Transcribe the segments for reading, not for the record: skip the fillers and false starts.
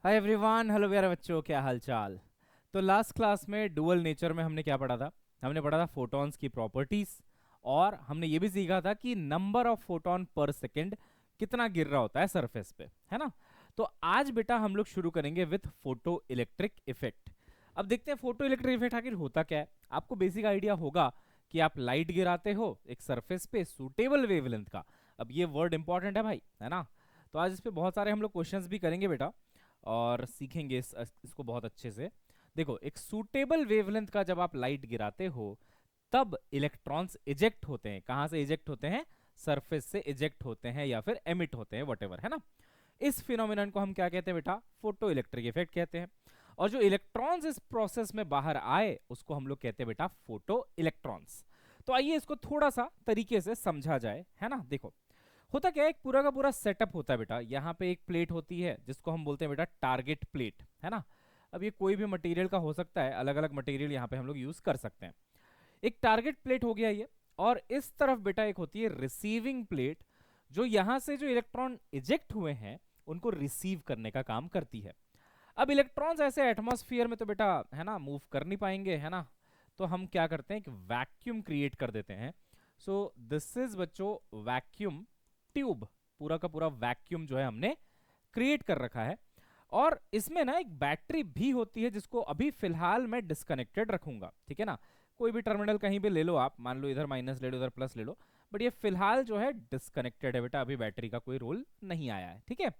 Hi everyone, hello प्यारे बच्चों, क्या हाल चाल। तो लास्ट क्लास में डुअल नेचर में हमने क्या पढ़ा था? हमने पढ़ा था फोटॉन्स की प्रॉपर्टीज, और हमने ये भी सीखा था कि नंबर ऑफ फोटोन पर सेकंड कितना गिर रहा होता है सरफेस पे, है ना। तो आज बेटा हम लोग शुरू करेंगे विथ फोटो इलेक्ट्रिक इफेक्ट। अब देखते हैं फोटो इलेक्ट्रिक इफेक्ट आखिर होता क्या है। आपको बेसिक आइडिया होगा कि आप लाइट गिराते हो एक सरफेस पे सूटेबल वेवलेंथ का। अब ये वर्ड इंपॉर्टेंट है भाई, है ना। तो आज इस पे बहुत सारे हम लोग क्वेश्चंस भी करेंगे बेटा, और सीखेंगे इसको बहुत अच्छे से। देखो, एक सूटेबल वेवलेंथ का जब आप लाइट गिराते हो तब इलेक्ट्रॉन्स इजेक्ट होते हैं। कहां से इजेक्ट होते हैं? सरफेस से इजेक्ट होते हैं या फिर एमिट होते हैं, वटेवर, है ना। इस फिनोमिनन को हम क्या कहते हैं बेटा? फोटो इलेक्ट्रिक इफेक्ट कहते हैं। और जो इलेक्ट्रॉन्स इस प्रोसेस में बाहर आए उसको हम लोग कहते हैं बेटा फोटो इलेक्ट्रॉन्स। तो आइए इसको थोड़ा सा तरीके से समझा जाए, है ना। देखो, होता क्या है, एक पूरा का पूरा सेटअप होता है बेटा। यहाँ पे एक प्लेट होती है जिसको हम बोलते हैं बेटा टारगेट प्लेट, है ना। अब ये कोई भी मटेरियल का हो सकता है, अलग अलग मटेरियल यहाँ पे हम लोग यूज कर सकते हैं। एक टारगेट प्लेट हो गया ये, और इस तरफ बेटा एक होती है रिसीविंग प्लेट, जो यहाँ से जो इलेक्ट्रॉन इजेक्ट हुए हैं उनको रिसीव करने का काम करती है। अब इलेक्ट्रॉन्स ऐसे एटमॉस्फेयर में तो बेटा, है ना, मूव कर नहीं पाएंगे, है ना। तो हम क्या करते हैं, एक वैक्यूम क्रिएट कर देते हैं। सो दिस इज बच्चों वैक्यूम ट्यूब। पूरा का पूरा वैक्यूम जो है हमने क्रिएट कर रखा है। और इसमें ना एक बैटरी भी होती है जिसको अभी फिलहाल मैं डिस्कनेक्टेड रखूंगा, ठीक है ना। कोई भी टर्मिनल कहीं भी ले लो आप, मान लो इधर माइनस ले लो इधर प्लस ले लो, बट ये फिलहाल जो है डिस्कनेक्टेड है बेटा, अभी बैटरी का कोई रोल नहीं आया है, ठीक है।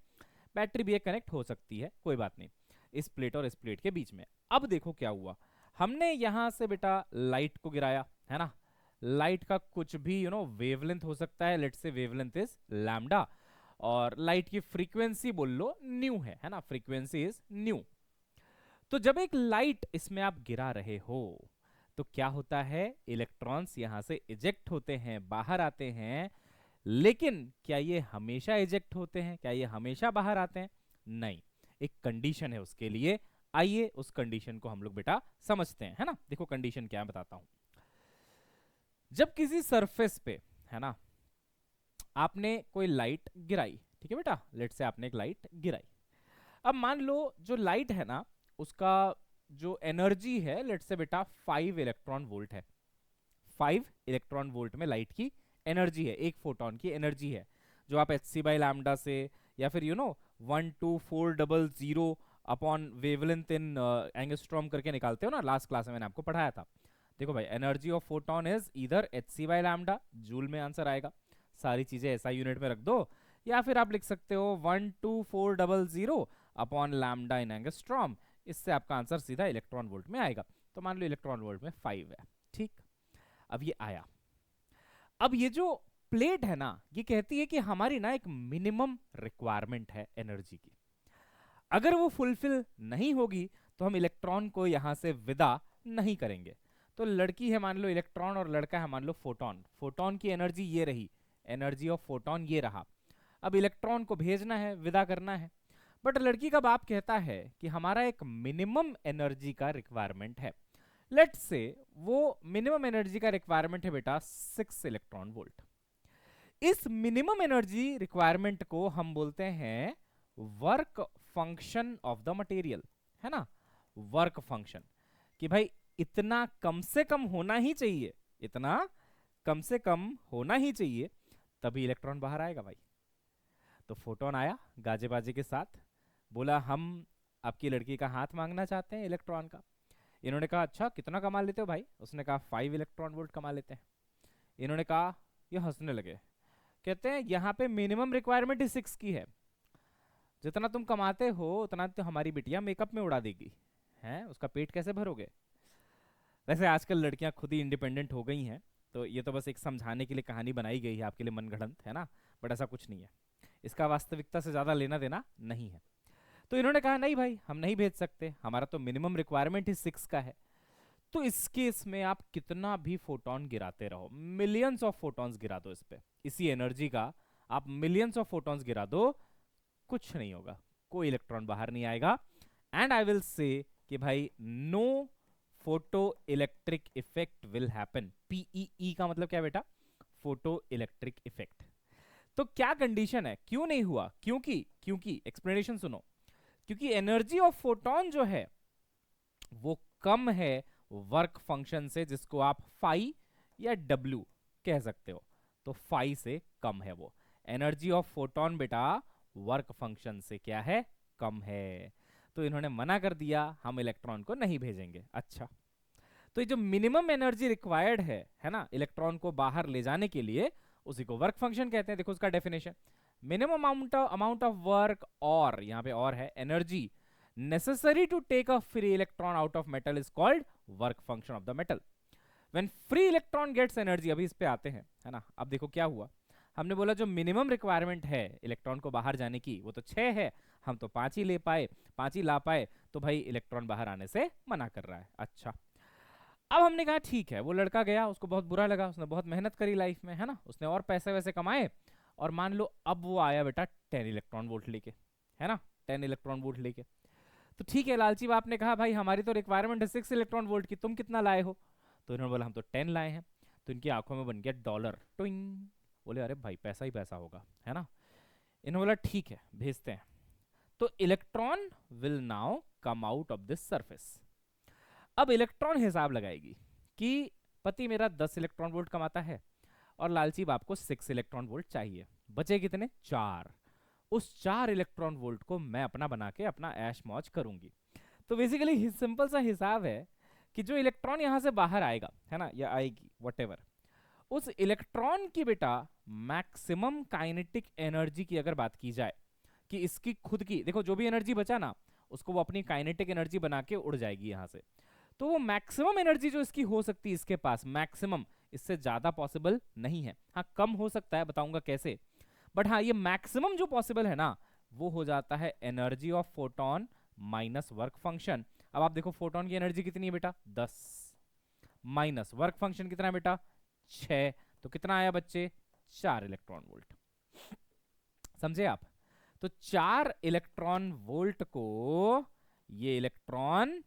बैटरी भी एक कनेक्ट हो सकती है, कोई बात नहीं, इस प्लेट और इस प्लेट के बीच में। अब देखो क्या हुआ, हमने यहां से बेटा लाइट को गिराया, है ना। लाइट का कुछ भी वेवलेंथ हो सकता है, let's say wavelength is lambda, और लाइट की फ्रीक्वेंसी बोल लो न्यू है ना, फ्रीक्वेंसी इज न्यू। तो जब एक लाइट इसमें आप गिरा रहे हो तो क्या होता है, इलेक्ट्रॉन्स यहां से इजेक्ट होते हैं, बाहर आते हैं। लेकिन क्या ये हमेशा इजेक्ट होते हैं? क्या ये हमेशा बाहर आते हैं? नहीं, एक कंडीशन है उसके लिए। आइए उस कंडीशन को हम लोग बेटा समझते हैं, है ना। देखो कंडीशन क्या है बताता हूं। जब किसी सरफेस पे, है ना, आपने कोई लाइट गिराई, ठीक है बेटा, लेट से आपने एक लाइट गिराई। अब मान लो जो लाइट है ना, उसका जो एनर्जी है, लेट से बेटा 5 इलेक्ट्रॉन वोल्ट है। 5 इलेक्ट्रॉन वोल्ट में लाइट की एनर्जी है, एक फोटोन की एनर्जी है, जो आप एच सी बाई लैम्डा से या फिर 12400 अपॉन वेवलेंथ इन एंगस्ट्रॉम करके निकालते हो ना। लास्ट क्लास में मैंने आपको पढ़ाया था। देखो भाई, एनर्जी ऑफ फोटोन इज इधर h C by lambda, joule में आंसर आएगा। सारी चीजें ऐसा यूनिट में रख दो, या फिर आप लिख सकते हो 12400 अपॉन लैम्डा इन एंगस्ट्रॉम। इससे आपका आंसर सीधा इलेक्ट्रॉन वोल्ट में आएगा। तो मान लो इलेक्ट्रॉन वोल्ट में 5 है, ठीक। अब ये आया। अब ये जो प्लेट है ना, ये कहती है कि हमारी ना एक मिनिमम रिक्वायरमेंट है एनर्जी की। अगर वो फुलफिल नहीं होगी तो हम इलेक्ट्रॉन को यहां से विदा नहीं करेंगे। तो लड़की है मान लो इलेक्ट्रॉन, और लड़का है मान लो फोटोन। फोटोन की एनर्जी ये रही, एनर्जी ऑफ फोटोन ये रहा। अब इलेक्ट्रॉन को भेजना है, विदा करना है। बट लड़की का बाप कहता है कि हमारा एक मिनिमम एनर्जी का रिक्वायरमेंट है। लेट्स से वो मिनिमम एनर्जी का रिक्वायरमेंट है बेटा 6 इलेक्ट्रॉन वोल्ट। इस मिनिमम एनर्जी रिक्वायरमेंट को हम बोलते हैं work function of the material, है ना। वर्क फंक्शन, कि भाई इतना कम से कम होना ही चाहिए, इतना कम से कम होना ही चाहिए, तभी इलेक्ट्रॉन बाहर आएगा भाई। तो फोटोन आया गाजे बाजे के साथ, बोला हम आपकी लड़की का हाथ मांगना चाहते हैं इलेक्ट्रॉन का। इन्होंने कहा अच्छा कितना कमा लेते हो भाई? उसने कहा 5 इलेक्ट्रॉन वोल्ट कमा लेते हैं। इन्होंने कहा, ये हंसने लगे, कहते हैं यहाँ पे मिनिमम रिक्वायरमेंट ही 6 की है, जितना तुम कमाते हो उतना तो हमारी बिटिया मेकअप में उड़ा देगी, हैं उसका पेट कैसे भरोगे? वैसे आजकल लड़कियां खुद ही इंडिपेंडेंट हो गई हैं, तो ये तो बस एक समझाने के लिए कहानी बनाई गई है आपके लिए, मनगढ़ंत, है ना। बट ऐसा कुछ नहीं है, इसका वास्तविकता से ज्यादा लेना देना नहीं है। तो इन्होंने कहा नहीं भाई, हम नहीं भेज सकते, हमारा तो मिनिमम रिक्वायरमेंट ही 6 का है। तो इस केस में आप कितना भी फोटोन गिराते रहो, मिलियंस ऑफ फोटॉन्स गिरा दो इस पे, इसी एनर्जी का आप मिलियंस ऑफ फोटॉन्स गिरा दो, कुछ नहीं होगा, कोई इलेक्ट्रॉन बाहर नहीं आएगा। एंड आई विल से कि भाई no photo electric effect will happen. PEE का मतलब क्या बेटा? Photo electric effect. तो क्या कंडीशन है, क्यों नहीं हुआ? क्योंकि एक्सप्लेनेशन सुनो, क्योंकि एनर्जी ऑफ फोटोन जो है वो कम है वर्क फंक्शन से, जिसको आप फाई या डब्ल्यू कह सकते हो। तो फाई से कम है वो एनर्जी ऑफ फोटोन बेटा, वर्क फंक्शन से क्या है, कम है। तो इन्होंने मना कर दिया, हम इलेक्ट्रॉन को नहीं भेजेंगे। अच्छा, तो ये जो मिनिमम एनर्जी रिक्वायर्ड है ना, इलेक्ट्रॉन को बाहर ले जाने के लिए, उसी को वर्क फंक्शन कहते हैं। देखो उसका definition, minimum amount of work, और यहाँ पे और है energy necessary to take a free electron out of metal is called work function of the metal. When free electron gets energy, अभी इस पे आते हैं, है ना। अब देखो क्या हुआ, हमने बोला जो मिनिमम रिक्वायरमेंट है इलेक्ट्रॉन को बाहर जाने की वो तो 6 है, हम तो 5 ही ले पाए, 5 ही ला पाए, तो भाई इलेक्ट्रॉन बाहर आने से मना कर रहा है। अच्छा, अब हमने कहा ठीक है, वो लड़का गया, उसको बहुत बुरा लगा, उसने बहुत मेहनत करी लाइफ में, है ना, उसने और पैसे वैसे कमाए, और मान लो अब वो आया बेटा 10 इलेक्ट्रॉन वोल्ट लेके, है ना, 10 इलेक्ट्रॉन वोल्ट लेके। तो ठीक है, लालची बाप ने कहा भाई हमारी तो रिक्वायरमेंट है 6 इलेक्ट्रॉन वोल्ट की, तुम कितना लाए हो? तो इन्होंने बोला हम तो 10 लाए हैं। तो इनकी आंखों में बन गया डॉलर, ट्विंग, बोले अरे भाई पैसा ही पैसा होगा, है ना। इन्होंने बोला ठीक है भेजते हैं। तो electron will now come out of this surface. अब इलेक्ट्रॉन हिसाब लगाएगी कि पति मेरा 10 इलेक्ट्रॉन वोल्ट कमाता है और लालची बाप को 6 इलेक्ट्रॉन वोल्ट चाहिए, बचे कितने, 4। उस 4 इलेक्ट्रॉन वोल्ट को मैं अपना बना के अपना ऐश मौज करूंगी। तो बेसिकली सिंपल सा हिसाब है कि जो इलेक्ट्रॉन यहां से बाहर आएगा, है ना, या आएगी व्हाटएवर, उस इलेक्ट्रॉन की बेटा मैक्सिमम काइनेटिक एनर्जी की अगर बात की जाए कि इसकी खुद की, देखो जो भी एनर्जी बचा ना उसको वो अपनी काइनेटिक एनर्जी बना के उड़ जाएगी यहां से। तो वो मैक्सिमम एनर्जी जो इसकी हो सकती है इसके पास, मैक्सिमम, इससे ज्यादा पॉसिबल नहीं है। हाँ कम हो सकता है, बताऊंगा कैसे, बट हाँ ये मैक्सिमम जो पॉसिबल है ना वो हो जाता है energy of photon minus work function. अब आप देखो फोटोन की एनर्जी कितनी है बेटा, 10, माइनस वर्क फंक्शन कितना है बेटा, 6, तो कितना आया बच्चे, 4 इलेक्ट्रॉन वोल्ट। समझे आप? तो 4 इलेक्ट्रॉन वोल्ट को ये इलेक्ट्रॉन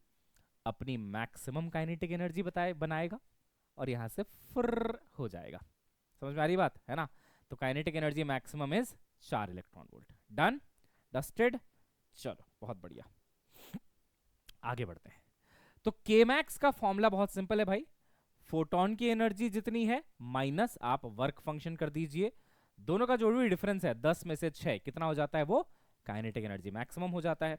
अपनी मैक्सिमम काइनेटिक एनर्जी बनाएगा और यहां से फुर्र हो जाएगा। समझ में आ रही बात, है ना। तो kinetic energy maximum is 4 electron volt. Done, dusted. चलो बहुत बढ़िया, आगे बढ़ते हैं। तो के मैक्स का फॉर्मूला बहुत सिंपल है भाई, फोटोन की एनर्जी जितनी है माइनस आप वर्क फंक्शन कर दीजिए, दोनों का जो भी डिफरेंस है 10 में से 6 कितना हो जाता है, वो काइनेटिक एनर्जी मैक्सिमम हो जाता है।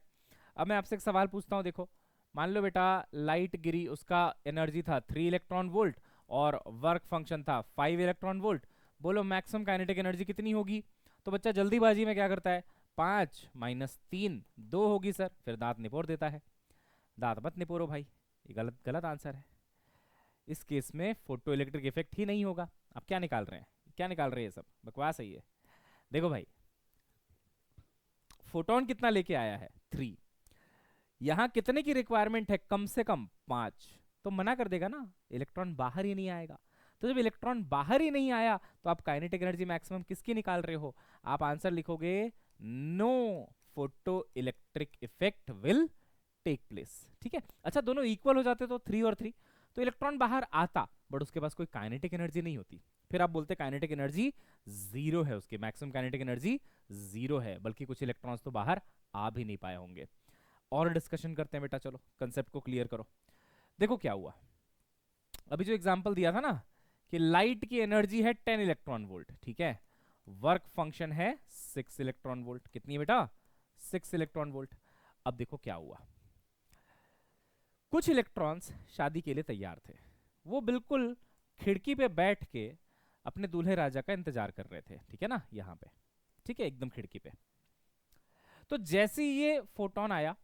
अब मैं आपसे एक सवाल पूछता हूं, देखो मान लो बेटा लाइट गिरी, उसका एनर्जी था 3 इलेक्ट्रॉन वोल्ट और वर्क फंक्शन था 5 इलेक्ट्रॉन वोल्ट, बोलो मैक्सिमम काइनेटिक एनर्जी कितनी होगी? तो बच्चा जल्दीबाजी में क्या करता है, 5 माइनस 3 2 होगी सर, फिर दांत निपोर देता है। दांत मत निपोरो भाई, ये गलत गलत आंसर है। इस केस में फोटो इलेक्ट्रिक इफेक्ट ही नहीं होगा। आप क्या निकाल रहे हैं, क्या निकाल रहे हैं, सब बकवास है ये। देखो भाई फोटोन कितना लेके आया है, 3, यहां कितने की रिक्वायरमेंट है, कम से कम 5, तो मना कर देगा ना, इलेक्ट्रॉन बाहर ही नहीं आएगा। तो जब इलेक्ट्रॉन बाहर ही नहीं आया तो आप काइनेटिक एनर्जी मैक्सिमम किसकी निकाल रहे हो? आप आंसर लिखोगे no photo electric effect will take place. ठीक है, अच्छा दोनों इक्वल हो जाते तो 3 और 3, तो इलेक्ट्रॉन बाहर आता बट उसके पास कोई काइनेटिक एनर्जी नहीं होती, फिर आप बोलते काइनेटिक एनर्जी 0 है, उसकी मैक्सिमम काइनेटिक एनर्जी 0 है, बल्कि कुछ इलेक्ट्रॉन्स तो बाहर आ भी नहीं पाए होंगे। और डिस्कशन करते हैं बेटा, चलो कंसेप्ट को क्लियर करो। देखो क्या हुआ, अभी जो एग्जांपल दिया था ना कि लाइट की एनर्जी है 10 इलेक्ट्रॉन वोल्ट, ठीक है, वर्क फंक्शन है 6 इलेक्ट्रॉन वोल्ट, कितनी है बेटा, 6 इलेक्ट्रॉन वोल्ट। अब देखो क्या हुआ, कुछ इलेक्ट्रॉन्स शादी के लिए तैयार थे, वो बिल्कुल खिड़की पे बैठ के अपने दूल्हे राजा का इंतजार कर रहे थे, ठीक है ना, यहां पे, ठीक है, एकदम खिड़की पे। तो जैसे ही ये फोटोन आया,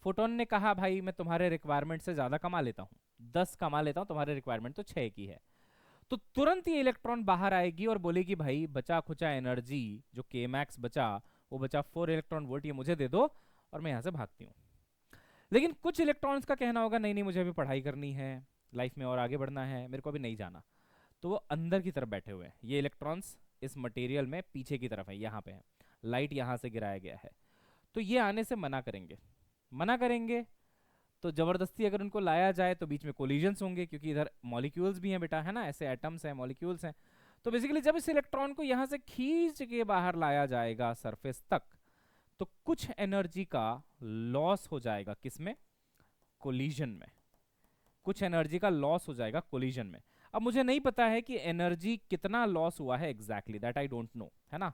फोटोन ने कहा भाई मैं तुम्हारे रिक्वायरमेंट से ज्यादा कमा लेता हूं, 10 कमा लेता हूं, तुम्हारे रिक्वायरमेंट तो 6 की है। तो तुरंत ये इलेक्ट्रॉन बाहर आएगी और बोलेगी भाई बचा खुचा एनर्जी जो के मैक्स बचा, वो बचा 4 इलेक्ट्रॉन वोल्ट, ये मुझे दे दो और मैं यहां से भागती हूँ। लेकिन कुछ इलेक्ट्रॉन्स का कहना होगा नहीं नहीं मुझे अभी पढ़ाई करनी है, लाइफ में और आगे बढ़ना है, मेरे को अभी नहीं जाना, तो वो अंदर की तरफ बैठे हुए हैं। ये इलेक्ट्रॉन्स इस मटेरियल में पीछे की तरफ है, यहाँ पे है, लाइट यहाँ से गिराया गया है, तो ये आने से मना करेंगे। मना करेंगे तो जबरदस्ती अगर उनको लाया जाए तो बीच में कोलिजन्स होंगे, क्योंकि इधर मॉलिक्यूल्स भी हैं बेटा, है ना, ऐसे एटम्स हैं, मॉलिक्यूल्स हैं। तो बेसिकली जब इस इलेक्ट्रॉन को यहाँ से खींच के बाहर लाया जाएगा सरफेस तक, तो कुछ एनर्जी का लॉस हो जाएगा किसमें, कोलिजन में, कुछ एनर्जी का लॉस हो जाएगा कोलिजन में। अब मुझे नहीं पता है कि एनर्जी कितना लॉस हुआ है exactly, that I don't know, है ना,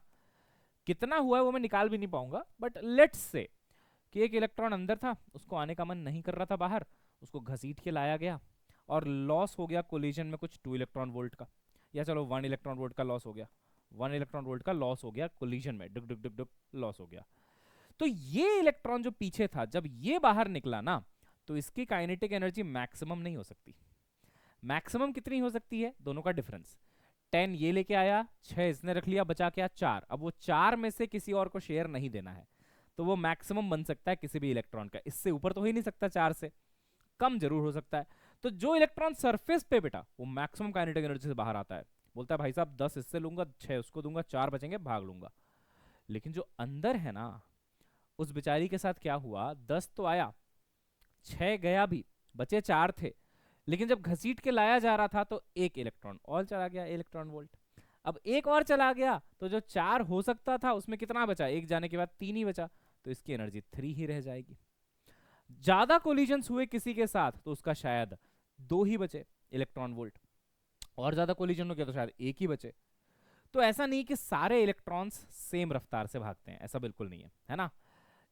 कितना हुआ है वो मैं निकाल भी नहीं पाऊंगा, बट लेट्स से कि एक इलेक्ट्रॉन अंदर था, उसको आने का मन नहीं कर रहा था बाहर, उसको घसीट के लाया गया और लॉस हो गया कोलिजन में कुछ 2 इलेक्ट्रॉन वोल्ट का, या चलो 1 इलेक्ट्रॉन वोल्ट का लॉस हो गया, 1 इलेक्ट्रॉन वोल्ट का लॉस हो गया कोलिजन में, डुक डुक डुक डुक लॉस हो गया। तो ये इलेक्ट्रॉन जो पीछे था जब ये बाहर निकला ना, तो इसकी काइनेटिक एनर्जी मैक्सिमम नहीं हो सकती। मैक्सिमम कितनी हो सकती है, दोनों का डिफरेंस, 10 ये लेके आया, 6 इसने रख लिया, बचा क्या 4, अब वो 4 में से किसी और को शेयर नहीं देना है, तो वो मैक्सिमम बन सकता है किसी भी इलेक्ट्रॉन का, इससे ऊपर तो हो ही नहीं सकता, 4 से कम जरूर हो सकता है। तो जो इलेक्ट्रॉन सरफेस पे बेटा वो मैक्सिमम काइनेटिक एनर्जी से बाहर आता है, बोलता है भाई साहब 10 इससे लूंगा, 6 उसको दूंगा, 4 बचेंगे भाग लूंगा। लेकिन जो अंदर है ना, उस बेचारी के साथ क्या हुआ, 10 तो आया, 6 गया भी, बचे 4 थे, लेकिन जब घसीट के लाया जा रहा था तो एक इलेक्ट्रॉन और चला गया, इलेक्ट्रॉन वोल्ट। अब एक और चला गया तो जो 4 हो सकता था उसमें कितना बचा, एक जाने के बाद 3 ही बचा, तो इसकी एनर्जी 3 ही रह जाएगी। ज्यादा कोलिजन्स हुए किसी के साथ तो उसका शायद 2 ही बचे इलेक्ट्रॉन वोल्ट, और ज्यादा कोलिजन हो गया तो शायद 1 ही बचे। तो ऐसा नहीं कि सारे इलेक्ट्रॉन्स सेम रफ्तार से भागते हैं, ऐसा बिल्कुल नहीं है ना,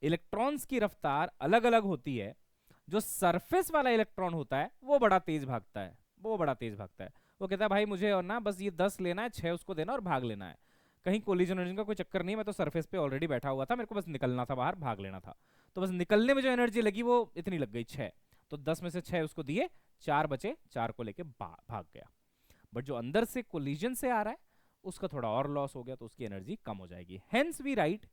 इलेक्ट्रॉन्स की रफ्तार अलग अलग होती है। जो सरफेस वाला इलेक्ट्रॉन होता है वो बड़ा तेज भागता है, वो बड़ा तेज भागता है, वो कहता है भाई मुझे और ना बस ये 10 लेना है, 6 उसको देना और भाग लेना है, कहीं कोलिजन का कोई चक्कर नहीं, मैं तो सरफेस पे ऑलरेडी बैठा हुआ था, मेरे को बस निकलना था बाहर, भाग लेना था। तो बस निकलने में जो एनर्जी लगी वो इतनी लग गई 6, तो 10 में से 6 उसको दिए, 4 बचे, 4 को लेके भाग गया। बट जो अंदर से कोलिजन से आ रहा है उसका थोड़ा और लॉस हो गया, तो उसकी एनर्जी कम हो जाएगी। हेंस वी राइट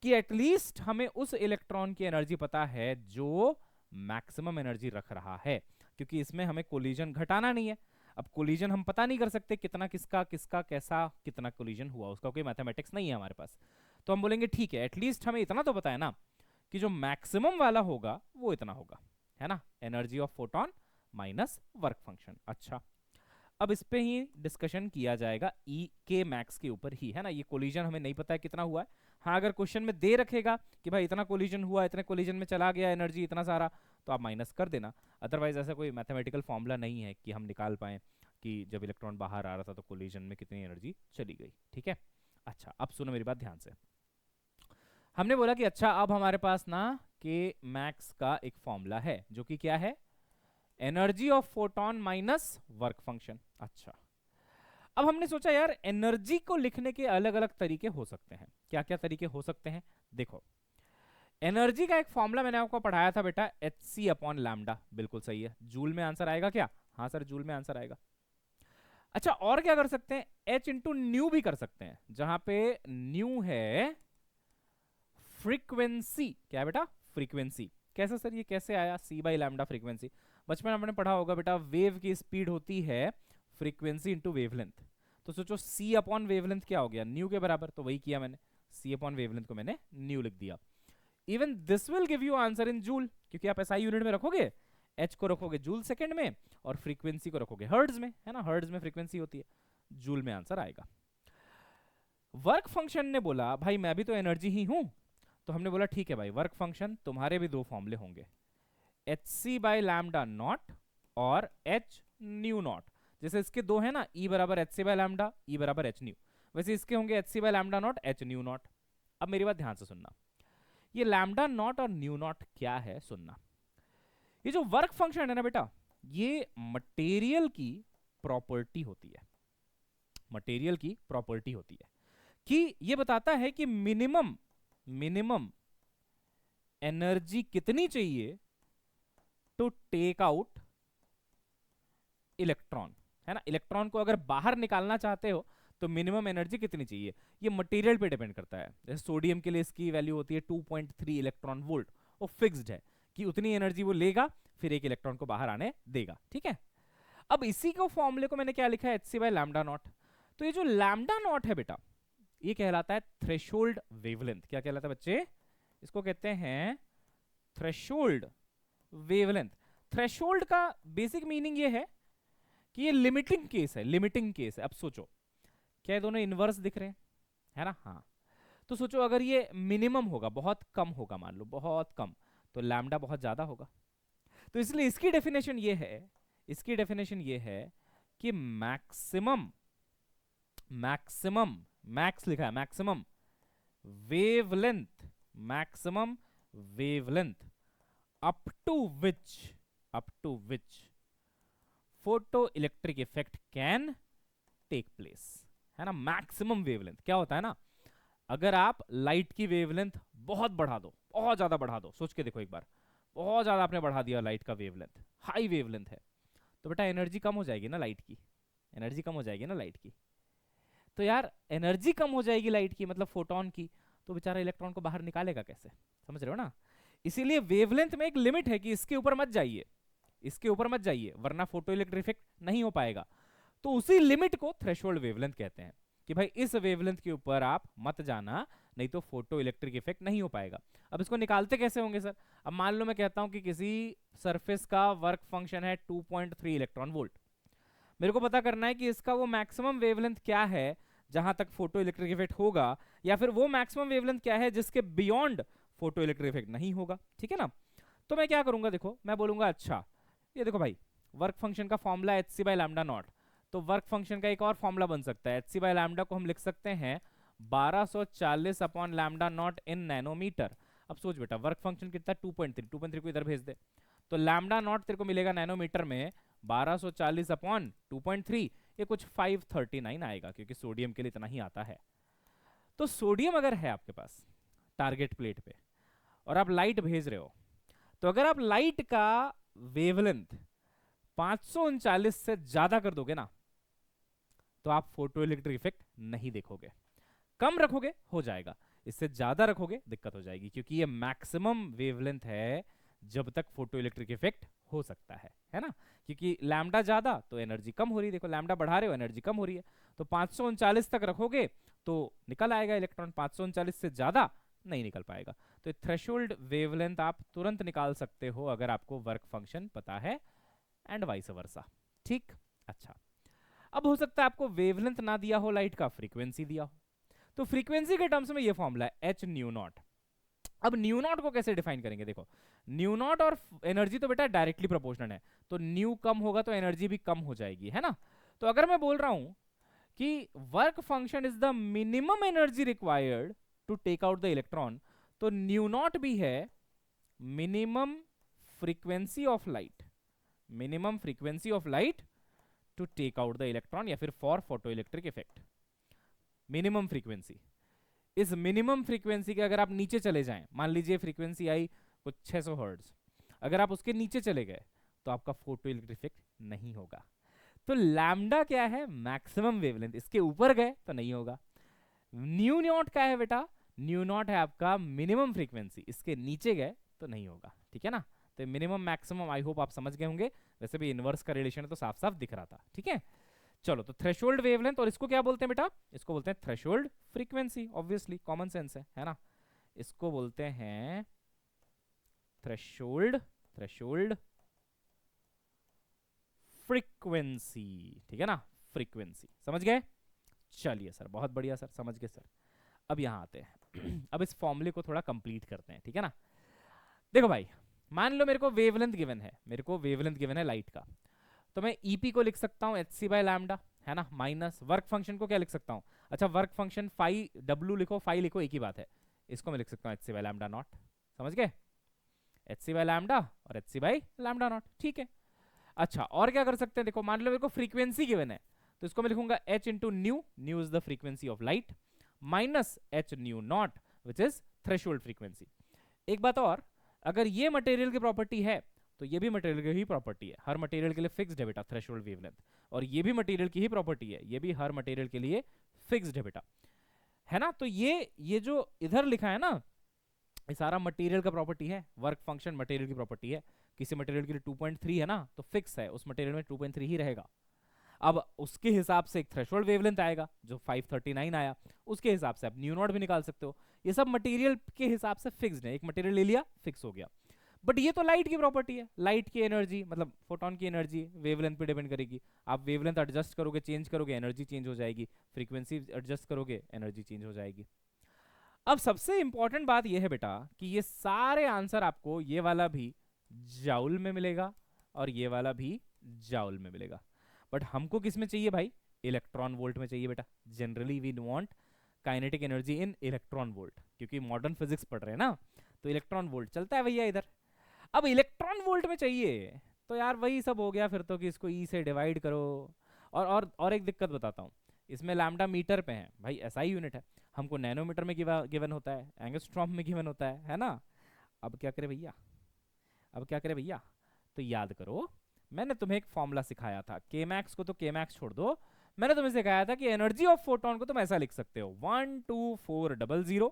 कि एटलीस्ट हमें उस इलेक्ट्रॉन की एनर्जी पता है जो मैक्सिमम एनर्जी रख रहा है, क्योंकि इसमें हमें कोलिजन घटाना नहीं है। अब कोलिजन हम पता नहीं कर सकते कितना किसका किसका कैसा कितना कोलिजन हुआ, उसका कोई मैथमेटिक्स नहीं है हमारे पास, तो हम बोलेंगे ठीक है एटलीस्ट हमें इतना तो पता है ना कि जो मैक्सिमम वाला होगा वो इतना होगा, है ना, energy of photon minus work function. अच्छा, अब इस पे ही डिस्कशन किया जाएगा ई के मैक्स के ऊपर ही, है ना, ये कोलिजन हमें नहीं पता है कितना हुआ है। हाँ, अगर क्वेश्चन में दे रखेगा कि भाई इतना कोलिजन हुआ, इतने कोलिजन में चला गया एनर्जी इतना सारा, तो आप माइनस कर देना, अदरवाइज ऐसा कोई मैथमेटिकल फॉर्मूला नहीं है कि हम निकाल पाए कि जब इलेक्ट्रॉन बाहर आ रहा था तो कोलिजन में कितनी एनर्जी चली गई, ठीक है। अच्छा, अब सुनो मेरी बात ध्यान से, हमने बोला कि अच्छा अब हमारे पास ना के मैक्स का एक फॉर्मूला है जो कि क्या है, energy of photon minus work function. अच्छा, अब हमने सोचा यार एनर्जी को लिखने के अलग अलग तरीके हो सकते हैं, क्या क्या तरीके हो सकते हैं, देखो एनर्जी का एक फॉर्मूला मैंने आपको पढ़ाया था बेटा, एच सी अपॉन लैम्डा, बिल्कुल सही है, जूल में आंसर आएगा क्या, हाँ सर जूल में आंसर आएगा। अच्छा, और क्या कर सकते हैं, एच इंटू न्यू भी कर सकते हैं, जहां पे न्यू है फ्रीक्वेंसी, क्या है बेटा, फ्रीक्वेंसी। कैसे सर, ये कैसे आया, सी बाई लैम्डा फ्रीक्वेंसी, बचपन में हमने पढ़ा होगा बेटा, वेव की स्पीड होती है फ्रीक्वेंसी इंटू वेवलेंथ, तो सोचो सी अपॉन वेवलेंथ क्या हो गया, न्यू के बराबर, तो वही किया मैंने, सी अपॉन वेवलेंथ को मैंने न्यू लिख दिया। Even this will give you answer in joule, क्योंकि आप एसआई यूनिट में रखोगे, एच को रखोगे जूल सेकंड में और फ्रीक्वेंसी को रखोगे हर्ट्ज में, है ना, हर्ट्ज में फ्रीक्वेंसी होती है, जूल में आंसर आएगा। वर्क फंक्शन ने बोला भाई मैं भी तो एनर्जी ही हूं, तो हमने बोला ठीक है भाई वर्क फंक्शन तुम्हारे भी 2 फॉर्मूले होंगे, h C by lambda not और एच न्यू नॉट, जैसे इसके 2 है ना, ई बराबर H C by lambda, E बराबर एच न्यू, वैसे इसके होंगे h C by lambda not h nu not. अब मेरी बात ध्यान से सुनना, ये लैम्डा नॉट और न्यू नॉट क्या है सुनना, ये जो वर्क फंक्शन है ना बेटा, ये मटेरियल की प्रॉपर्टी होती है, मटेरियल की प्रॉपर्टी होती है कि ये बताता है कि मिनिमम एनर्जी कितनी चाहिए टू टेक आउट इलेक्ट्रॉन, है ना, इलेक्ट्रॉन को अगर बाहर निकालना चाहते हो तो मिनिमम एनर्जी कितनी चाहिए, ये मटेरियल पे डिपेंड करता है। जैसे सोडियम के लिए इसकी वैल्यू होती है 2.3 इलेक्ट्रॉन वोल्ट, वो फिक्स्ड है कि उतनी एनर्जी वो लेगा फिर एक इलेक्ट्रॉन को बाहर आने देगा, ठीक है। अब इसी को फॉर्मूले को मैंने क्या लिखा है, h C by lambda not, तो ये जो लैम्डा नॉट है बेटा ये कहलाता है थ्रेशोल्ड वेवलेंथ, क्या कहलाता है बच्चे, इसको कहते हैं थ्रेशोल्ड वेवलेंथ। थ्रेशोल्ड का बेसिक मीनिंग ये है कि ये लिमिटिंग केस है, लिमिटिंग केस है। अब सोचो क्या ये दोनों इनवर्स दिख रहे हैं, है ना, हाँ, तो सोचो अगर ये मिनिमम होगा, बहुत कम होगा, मान लो बहुत कम, तो लैम्डा बहुत ज्यादा होगा। तो इसलिए इसकी डेफिनेशन ये है, इसकी डेफिनेशन ये है कि मैक्सिमम, मैक्सिमम, मैक्स लिखा है, maximum wavelength, maximum wavelength up to which, up to which photo electric effect can take place, है ना। मैक्सिमम वेवलेंथ क्या होता है ना, अगर आप लाइट की वेवलेंथ बहुत बढ़ा दो, बहुत ज्यादा बढ़ा दो, सोच के देखो एक बार, बहुत ज्यादा आपने बढ़ा दिया लाइट का वेवलेंथ, हाई वेवलेंथ है, तो बेटा एनर्जी कम हो जाएगी ना लाइट की, एनर्जी कम हो जाएगी ना लाइट की। तो यार एनर्जी कम हो जाएगी लाइट की, मतलब फोटोन की, तो बेचारा इलेक्ट्रॉन को बाहर निकालेगा कैसे, समझ रहे हो ना। इसीलिए वेवलेंथ में एक लिमिट है कि इसके ऊपर मत जाइए, इसके ऊपर मत जाइए, वरना फोटो इलेक्ट्रिक इफेक्ट नहीं हो पाएगा। तो उसी लिमिट को थ्रेशोल्ड वेवलेंथ कहते हैं, कि भाई इस वेवलेंथ के ऊपर आप मत जाना, नहीं तो फोटो इलेक्ट्रिक इफेक्ट नहीं हो पाएगा। अब इसको निकालते कैसे होंगे सर? अब मान लो मैं कहता हूं कि किसी सरफेस का वर्क फंक्शन है 2.3 इलेक्ट्रॉन वोल्ट, मेरे को पता करना है कि इसका वो मैक्सिमम वेवलेंथ क्या है जहां तक फोटो इलेक्ट्रिक इफेक्ट होगा, या फिर वो मैक्सिमम वेवलेंथ क्या है जिसके बियॉन्ड फोटो इलेक्ट्रिक इफेक्ट नहीं होगा, ठीक है ना। तो मैं क्या करूंगा, देखो मैं बोलूंगा अच्छा ये देखो भाई, वर्क फंक्शन का formula h C by lambda not, तो वर्क फंक्शन का एक और फॉर्मूला बन सकता है, एच सी बाई लैम्डा को हम लिख सकते हैं 1240 upon lambda not in nanometre. अब सोच बेटा वर्क फंक्शन कितना, 2.3, 2.3 को इधर भेज दे, तो लैम्डा नॉट तेरे को मिलेगा नैनोमीटर में 1240 अपॉन 2.3, ये कुछ 539 आएगा, क्योंकि सोडियम के लिए इतना ही आता है। तो सोडियम अगर है आपके पास टारगेट प्लेट पे और आप लाइट भेज रहे हो, तो अगर आप लाइट का वेवलेंथ 539 से ज्यादा कर दोगे ना, तो आप फोटो इलेक्ट्रिक इफेक्ट नहीं देखोगे। कम रखोगे हो जाएगा, इससे ज्यादा रखोगे दिक्कत हो जाएगी, क्योंकि ये मैक्सिमम वेवलेंथ है जब तक फोटो इलेक्ट्रिक इफेक्ट हो सकता है ना। क्योंकि लैम्डा ज्यादा तो एनर्जी कम हो रही है, देखो लैम्डा बढ़ा रहे हो एनर्जी कम हो रही है, तो 539 तक रखोगे तो निकल आएगा इलेक्ट्रॉन, 539 से ज्यादा नहीं निकल पाएगा। तो थ्रेशोल्ड वेवलेंथ आप तुरंत निकाल सकते हो अगर आपको वर्क फंक्शन पता है, एंड वाइस वर्सा, ठीक। अच्छा, अब हो सकता है आपको वेवलेंथ ना दिया हो लाइट का, फ्रीक्वेंसी दिया हो, तो फ्रीक्वेंसी के टर्म्स में ये फॉर्मूला है एच न्यू नॉट। अब न्यू नॉट को कैसे डिफाइन करेंगे, देखो न्यू नॉट और एनर्जी तो बेटा डायरेक्टली प्रोपोर्शनल है, तो न्यू कम होगा तो एनर्जी भी कम हो जाएगी, है ना। तो अगर मैं बोल रहा हूं कि work function is the minimum energy required to take out the electron, तो न्यू नॉट भी है minimum frequency of light, minimum frequency of light to take out the electron, या फिर for photo electric effect. Minimum frequency, इस minimum frequency के अगर आप नीचे चले जाएं, मान लीजिए फ्रीक्वेंसी आई कुछ 600 हर्ट्ज, अगर आप उसके नीचे चले गए तो आपका फोटो इलेक्ट्रिक इफेक्ट नहीं होगा। तो लैम्डा क्या है, मैक्सिमम वेवलेंथ, इसके ऊपर गए तो नहीं होगा। न्यू नॉट क्या है बेटा, न्यू नॉट है आपका मिनिमम फ्रीक्वेंसी, इसके नीचे गए तो नहीं होगा, ठीक है ना। तो मिनिमम मैक्सिमम आई होप आप समझ गए होंगे, वैसे भी इनवर्स का रिलेशन है तो साफ साफ दिख रहा था, ठीक है। चलो, तो थ्रेशोल्ड वेवलेंथ, और इसको क्या बोलते हैं बेटा, इसको बोलते हैं threshold frequency, obviously common sense है ना। इसको बोलते हैं थ्रेशोल्ड, थ्रेशोल्ड फ्रीक्वेंसी, ठीक है ना, फ्रीक्वेंसी, समझ गए। चलिए सर, बहुत बढ़िया सर, समझ गए सर। अब यहां आते हैं अब इस फॉर्मूले को थोड़ा कंप्लीट करते हैं, ठीक है ना। देखो भाई, मान लो मेरे को वेवलेंथ गिवन है, मेरे को वेवलेंथ गिवन है लाइट का, तो मैं ईपी को लिख सकता हूँ एच सी बाय लैम्डा, है ना, माइनस वर्क फंक्शन को क्या लिख सकता हूँ, अच्छा वर्क फंक्शन फाई डब्ल्यू लिखो, फाई लिखो, एक ही बात है, इसको मैं लिख सकता हूँ h c by lambda not, समझ गए, एच सी बाय लैम्डा और h c by lambda not, ठीक है। अच्छा, और क्या कर सकते हैं, देखो मान लो मेरे को फ्रीक्वेंसी गिवन है, तो इसको मैं लिखूंगा H into new, new is the frequency of light, minus H nu not which is threshold frequency. एक बात और, अगर ये मटेरियल की प्रॉपर्टी है तो ये भी मटेरियल की ही प्रॉपर्टी है, हर मटेरियल के लिए फिक्स्ड है बेटा थ्रेशोल्ड वेवलेंथ, और ये भी मटेरियल की ही प्रॉपर्टी है, ये भी हर मटेरियल के लिए फिक्स्ड है बेटा, है ना। तो ये जो इधर लिखा है ना, ये सारा मटेरियल का प्रॉपर्टी है, वर्क फंक्शन मटेरियल की प्रॉपर्टी है, किसी मटेरियल के लिए 2.3 है ना, तो फिक्स है, उस मटेरियल में 2.3 ही रहेगा। अब उसके हिसाब से एक थ्रेशोल्ड वेवलेंथ आएगा जो 539 आया, उसके हिसाब से आप न्यू नॉट भी निकाल सकते हो, ये सब मटेरियल के हिसाब से फिक्स्ड है, एक मटेरियल ले लिया फिक्स हो गया। बट ये तो लाइट की प्रॉपर्टी है, लाइट की एनर्जी मतलब फोटोन की एनर्जी वेवलेंथ पे डिपेंड करेगी, आप वेवलेंथ एडजस्ट करोगे चेंज करोगे एनर्जी चेंज हो जाएगी, फ्रीक्वेंसी एडजस्ट करोगे एनर्जी चेंज हो जाएगी। अब सबसे इंपॉर्टेंट बात यह है बेटा कि ये सारे आंसर आपको ये वाला भी जाउल में मिलेगा और ये वाला भी जाउल में मिलेगा, बट हमको किस में चाहिए भाई? इलेक्ट्रॉन वोल्ट में चाहिए बेटा। Generally we want kinetic energy in electron volt, क्योंकि मॉडर्न फिजिक्स पढ़ रहे हैं ना, तो इलेक्ट्रॉन वोल्ट चलता है भैया इधर। अब इलेक्ट्रॉन वोल्ट में चाहिए तो यार वही सब हो गया फिर तो, कि इसको ई से डिवाइड करो। और एक दिक्कत बताता हूँ, इसमें लैम्डा मीटर पे है भाई, एसआई यूनिट है, हमको नैनोमीटर में गिवन होता है, एंगस्ट्रॉम में गिवन होता है ना। अब क्या करें भैया, अब क्या करें भैया? तो याद करो, मैंने तुम्हें एक फॉर्मूला सिखाया था, के मैक्स को तो के मैक्स छोड़ दो, मैंने तुम्हें सिखाया था कि एनर्जी ऑफ फोटोन को तुम ऐसा लिख सकते हो 12400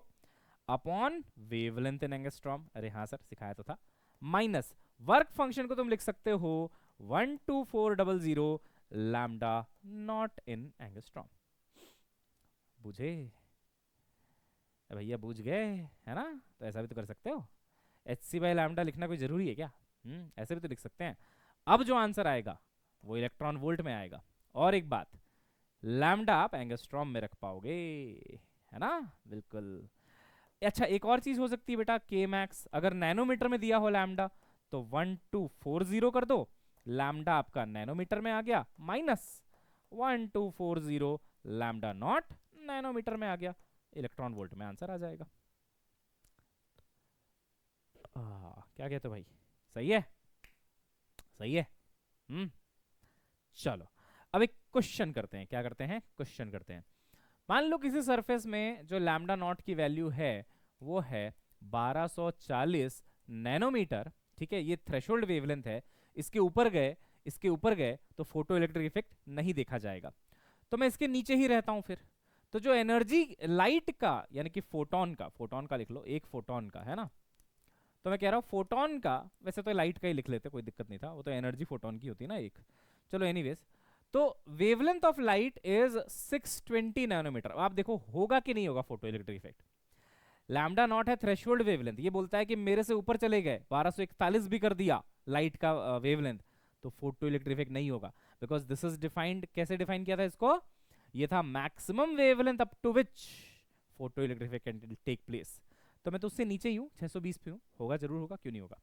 अपॉन वेवलेंथ इन एंगस्ट्रॉम, अरे हाँ सर सिखाया तो था, माइनस वर्क फंक्शन को तुम लिख सकते हो 12400 लैम्डा नॉट इन एंगस्ट्रॉम। बुझे भैया, बुझ गए है ना? तो ऐसा भी तो कर सकते हो, एच सी बाई लैम्डा लिखना कोई जरूरी है क्या? ऐसे भी तो लिख सकते हैं। अब जो आंसर आएगा वो इलेक्ट्रॉन वोल्ट में आएगा। और एक बात, लैम्डा आप एंगस्ट्रॉम में रख पाओगे, है ना? बिल्कुल। अच्छा एक और चीज हो सकती है बेटा, के मैक्स अगर नैनोमीटर में दिया हो लैम्डा तो 1240 कर दो, लैम्डा आपका नैनोमीटर में आ गया, माइनस 1240 लैम्डा नॉट नैनोमीटर में आ गया, इलेक्ट्रॉन वोल्ट में आंसर आ जाएगा। क्या कहते हो भाई? सही है, सही है। चलो अब एक क्वेश्चन करते हैं, क्या करते हैं? क्वेश्चन करते हैं। मान लो किसी सरफेस में जो लैम्डा नॉट की वैल्यू है वो है 1240 नैनोमीटर, ठीक है, ये थ्रेशोल्ड वेवलेंथ है, इसके ऊपर गए, इसके ऊपर गए तो फोटो इलेक्ट्रिक इफेक्ट नहीं देखा जाएगा, तो मैं इसके नीचे ही रहता हूं फिर, तो जो एनर्जी लाइट का यानी कि फोटोन का लिख लो, एक फोटोन का है ना, तो मैं कह रहा हूं फोटोन का, वैसे तो लाइट का ही लिख लेते कोई दिक्कत नहीं था, वो तो एनर्जी फोटोन की होती है ना एक, चलो एनीवेज, तो wavelength of light is 620 nanometre. आप देखो होगा कि नहीं होगा photo electric effect, lambda not है थ्रेशोल्ड वेवलेंथ, ये बोलता है कि मेरे से ऊपर चले गए 1241 भी कर दिया लाइट का वेवलेंथ, तो फोटो इलेक्ट्रिक इफेक्ट नहीं होगा, बिकॉज दिस इज डिफाइंड, कैसे डिफाइन किया था इसको? ये था maximum wavelength up to which photo electric effect can take place, तो मैं तो उससे नीचे ही हूँ, 620 पे हूँ, होगा जरूर होगा, क्यों नहीं होगा।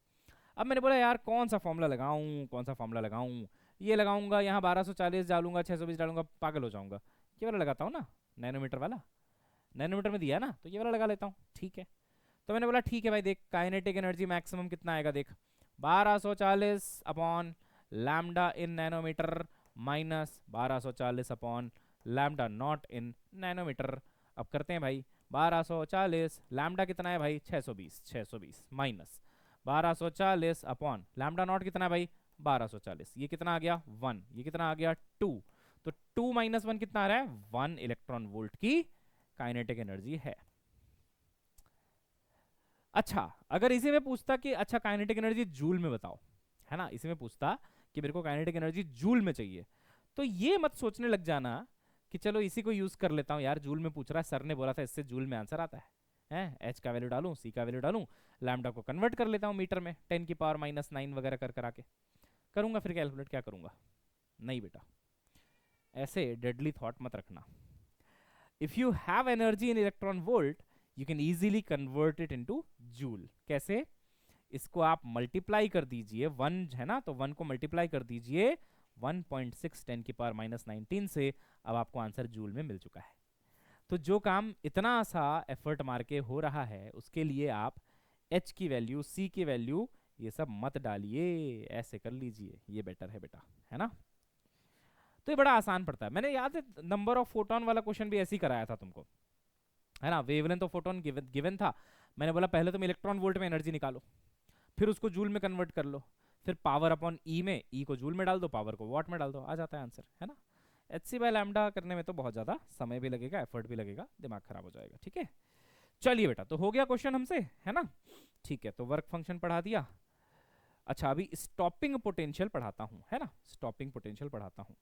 अब मैंने बोला यार कौन सा फॉर्मूला लगाऊं, कौन सा फॉर्मूला लगाऊं, ये लगाऊंगा यहाँ 1240 डालूंगा, 620 डालूंगा, पागल हो जाऊंगा, ये वाला लगाता हूँ ना, नैनोमीटर वाला, नैनोमीटर में दिया है ना, तो ये वाला लगा लेता हूँ, ठीक है। तो मैंने बोला ठीक है भाई, देख काइनेटिक एनर्जी मैक्सिमम कितना आएगा, देख 1240 upon lambda in nanometre minus 1240 upon lambda not in nanometre. अब करते हैं भाई, 1240 लैम्डा कितना है भाई? 620 माइनस 1240 अपॉन लैम्डा नॉट कितना है भाई? 1240, ये कितना आ गया? 1, ये कितना आ गया? 2, तो 2 माइनस 1 कितना आ रहा है? 1 इलेक्ट्रॉन वोल्ट की काइनेटिक एनर्जी है। अच्छा अगर इसी में पूछता कि अच्छा काइनेटिक एनर्जी जूल में बताओ, है ना, इसी में पूछता कि मेरे को काइनेटिक एनर्जी जूल में चाहिए, तो ये मत सोचने लग जाना कि चलो इसी को यूज कर लेता हूँ यार, जूल में पूछ रहा है, सर ने बोला था इससे जूल में आंसर आता है, एच का वैल्यू डालूं, सी का वैल्यू डालूं, लैम्डा को कन्वर्ट कर लेता हूँ मीटर में 10 की पावर -9 वगैरह कर करा के करूंगा, फिर कैलकुलेट क्या करूंगा? नहीं बेटा, ऐसे डेडली थॉट मत रखना। If you have energy in electron volt you can easily convert it into joule. कैसे? इसको आप मल्टीप्लाई कर दीजिए, 1 है ना, तो 1 को मल्टीप्लाई कर दीजिए 1.6 10 की पावर -19 से, अब आपको आंसर जूल में मिल चुका है। तो जो काम इतना सा एफर्ट मार के हो रहा है उसके लिए आप एच की वैल्यू, सी की वैल्यू ये सब मत डालिए, ऐसे कर लीजिए, ये बेटर है बेटा, है ना। तो ये बड़ा आसान पड़ता है, मैंने याद है नंबर ऑफ फोटोन वाला क्वेश्चन भी ऐसे ही कराया था तुमको, है ना, वेवलेंथ ऑफ फोटोन गिवन था, मैंने बोला पहले तुम इलेक्ट्रॉन वोल्ट में एनर्जी निकालो, फिर उसको जूल में कन्वर्ट कर लो, फिर पावर अपॉन ई में, ई को जूल में डाल दो, पावर को वॉट में डाल दो, आ जाता है आंसर, है ना। एच सी बाय लैम्डा करने में तो बहुत ज़्यादा समय भी लगेगा, एफर्ट भी लगेगा, दिमाग खराब हो जाएगा, ठीक है। चलिए बेटा, तो हो गया क्वेश्चन हमसे, है ना, ठीक है, तो वर्क फंक्शन पढ़ा दिया। अच्छा अभी स्टॉपिंग पोटेंशियल पढ़ाता हूँ, है ना, स्टॉपिंग पोटेंशियल पढ़ाता हूँ।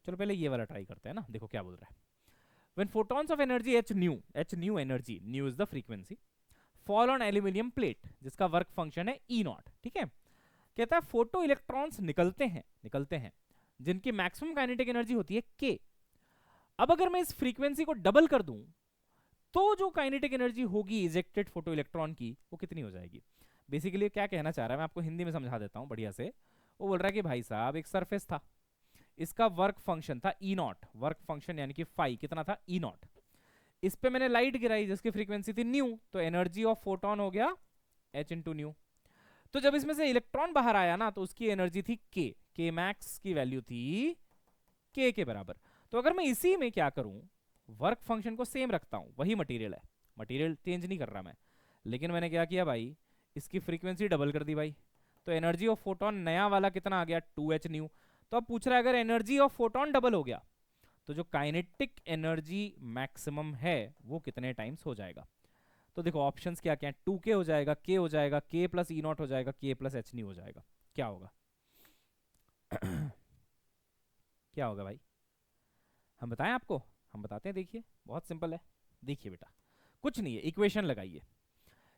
चलो पहले ये वाला ट्राई करते हैं ना, देखो क्या बोल रहा है। When photons of energy h nu energy, nu is the frequency, fall on aluminium plate जिसका वर्क फंक्शन है E0, ठीक है। कहता है फोटो इलेक्ट्रॉन्स निकलते हैं जिनकी मैक्सिमम काइनेटिक एनर्जी होती है k। अब अगर मैं इस फ्रीक्वेंसी को डबल कर दूं तो जो काइनेटिक एनर्जी होगी इजेक्टेड फोटो इलेक्ट्रॉन की वो कितनी हो जाएगी। बेसिकली क्या कहना चाह रहा है मैं आपको हिंदी में समझा देता हूँ बढ़िया से। वो बोल रहा है कि भाई साहब एक सरफेस था, इसका वर्क फंक्शन था ई नॉट, वर्क फंक्शन यानी कि फाई कितना था ई नॉट। इस पे मैंने लाइट गिराई जिसकी फ्रीक्वेंसी थी न्यू, तो एनर्जी ऑफ फोटोन हो गया h इंटू न्यू। तो जब इसमें से इलेक्ट्रॉन बाहर आया ना तो उसकी एनर्जी थी k मैक्स की वैल्यू थी k के बराबर। तो अगर मैं इसी में क्या करूं, वर्क फंक्शन को सेम रखता हूं, वही मटेरियल है, मटेरियल चेंज नहीं कर रहा मैं, लेकिन मैंने क्या किया भाई, इसकी फ्रीक्वेंसी डबल कर दी भाई। तो एनर्जी ऑफ फोटोन नया वाला कितना आ गया 2h न्यू। तो अब पूछ रहा है अगर एनर्जी ऑफ फोटोन डबल हो गया तो जो काइनेटिक एनर्जी मैक्सिमम है वो कितने टाइम्स हो जाएगा। तो देखो ऑप्शंस क्या क्या है, 2k हो जाएगा, k हो जाएगा, k प्लस ई नॉट हो जाएगा, k प्लस h न्यू हो जाएगा। क्या होगा क्या होगा भाई, हम बताएं आपको, हम बताते हैं। देखिए बहुत सिंपल है, देखिए बेटा कुछ नहीं है, इक्वेशन लगाइए।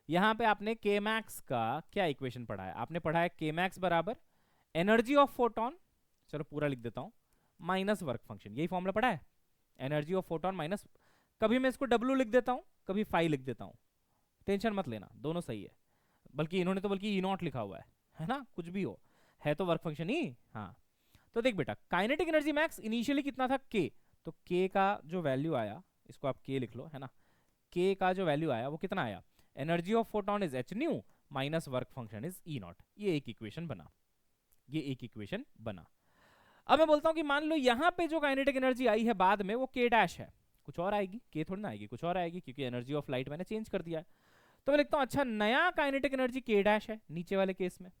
यहाँ पे आपने k मैक्स का क्या इक्वेशन पढ़ा है, आपने पढ़ा है k मैक्स बराबर एनर्जी ऑफ फोटोन, चलो पूरा लिख देता हूँ, माइनस वर्क फंक्शन, यही फॉर्मूला पढ़ा है, एनर्जी ऑफ फोटोन माइनस, कभी मैं इसको W लिख देता हूँ कभी फाई लिख देता हूँ, टेंशन मत लेना दोनों सही है। बल्कि इन्होंने तो बल्कि ई नॉट लिखा हुआ है ना, कुछ भी हो, है तो वर्क फंक्शन ही। हाँ तो देख बेटा काइनेटिक एनर्जी मैक्स इनिशियली कितना था k, तो k का जो वैल्यू आया, इसको आप k लिख लो है ना, k का जो वैल्यू आया वो कितना आया, energy of photon is h new minus work function is E not. ये एक इक्वेशन बना, ये एक इक्वेशन बना। अब मैं बोलता हूं कि मान लो यहां पे जो काइनेटिक एनर्जी आई है बाद में वो k डैश है, कुछ और आएगी, k थोड़ी ना आएगी, कुछ और आएगी, क्योंकि एनर्जी ऑफ लाइट मैंने चेंज कर दिया है। तो मैं लिखता हूं अच्छा नया काइनेटिक एनर्जी k डैश है नीचे वाले केस में,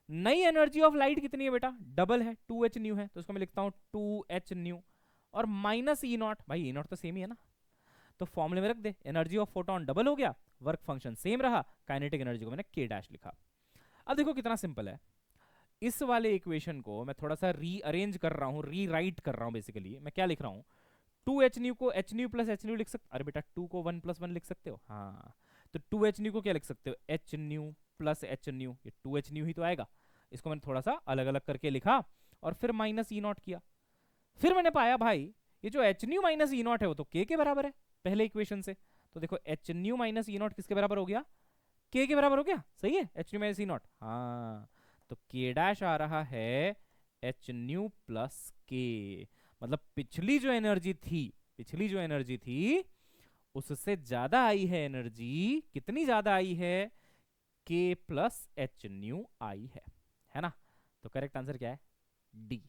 नई एनर्जी ऑफ लाइट कितनी है बेटा, डबल है 2h न्यू है, तो उसको मैं लिखता हूं 2h न्यू और माइनस ई नॉट, भाई ई नॉट तो सेम ही है ना, तो फॉर्मूले में रख दे, एनर्जी ऑफ फोटोन डबल हो गया, वर्क फंक्शन सेम रहा, काइनेटिक एनर्जी को मैंने k डैश लिखा। अब देखो कितना सिंपल है, इस वाले इक्वेशन को मैं थोड़ा सा रीअरेंज कर रहा हूँ, रीराइट कर रहा हूँ। बेसिकली मैं क्या लिख रहा हूँ, 2h न्यू को h new plus h new लिख सकते, अरे बेटा 2 को 1 प्लस 1 लिख सकते हो, हाँ तो 2h न्यू को क्या लिख सकते हो, h new plus h new, ये 2h न्यू ही तो आएगा। इसको मैंने थोड़ा सा अलग अलग करके लिखा और फिर माइनस ई नॉट किया, फिर मैंने पाया भाई ये जो h new minus E not है वो तो k के बराबर है पहले इक्वेशन से। तो देखो h new minus E not किसके बराबर हो गया, k के बराबर हो गया, सही है, h new minus E not, हाँ तो k डैश आ रहा है h न्यू प्लस k, मतलब पिछली जो एनर्जी थी, पिछली जो एनर्जी थी उससे ज्यादा आई है एनर्जी, कितनी ज्यादा आई है, k प्लस h न्यू आई है ना। तो करेक्ट आंसर क्या है, डी।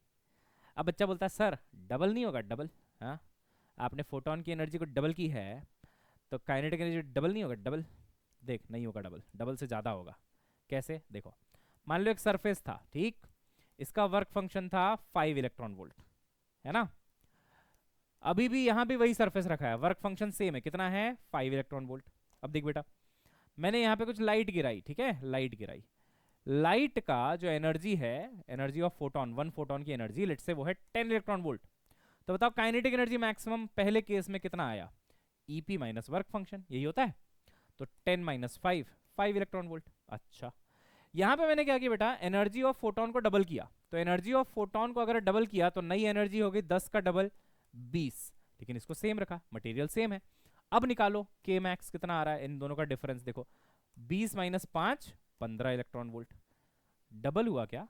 अब बच्चा बोलता है सर डबल नहीं होगा, डबल, हाँ आपने फोटोन की एनर्जी को डबल की है तो काइनेटिक एनर्जी डबल नहीं होगा, डबल, देख नहीं होगा डबल, डबल से ज्यादा होगा। कैसे, देखो मान लो एक सरफेस था, ठीक, इसका वर्क फंक्शन था 5 इलेक्ट्रॉन वोल्ट, है ना, अभी भी यहां भी वही सरफेस रखा है, वर्क फंक्शन सेम है, कितना है 5 इलेक्ट्रॉन वोल्ट। अब देख बेटा मैंने यहाँ पे कुछ लाइट गिराई, ठीक है, लाइट गिराई, लाइट का जो एनर्जी है, energy of photon, one photon की एनर्जी लेट से वो है 10 इलेक्ट्रॉन वोल्ट। तो बताओ काइनेटिक एनर्जी मैक्सिमम पहले केस में कितना आया, ईपी माइनस वर्क फंक्शन, यही होता है, तो 10 माइनस 5 इलेक्ट्रॉन वोल्ट। अच्छा यहां पे मैंने क्या किया बेटा, एनर्जी ऑफ फोटोन को डबल किया, तो एनर्जी ऑफ फोटोन को अगर डबल किया तो नई एनर्जी हो गई 10 का डबल 20, लेकिन इसको सेम रखा, मटेरियल सेम है। अब निकालो k मैक्स कितना आ रहा है, इन दोनों का डिफरेंस देखो, 20 माइनस 5 15 इलेक्ट्रॉन वोल्ट, डबल हुआ क्या,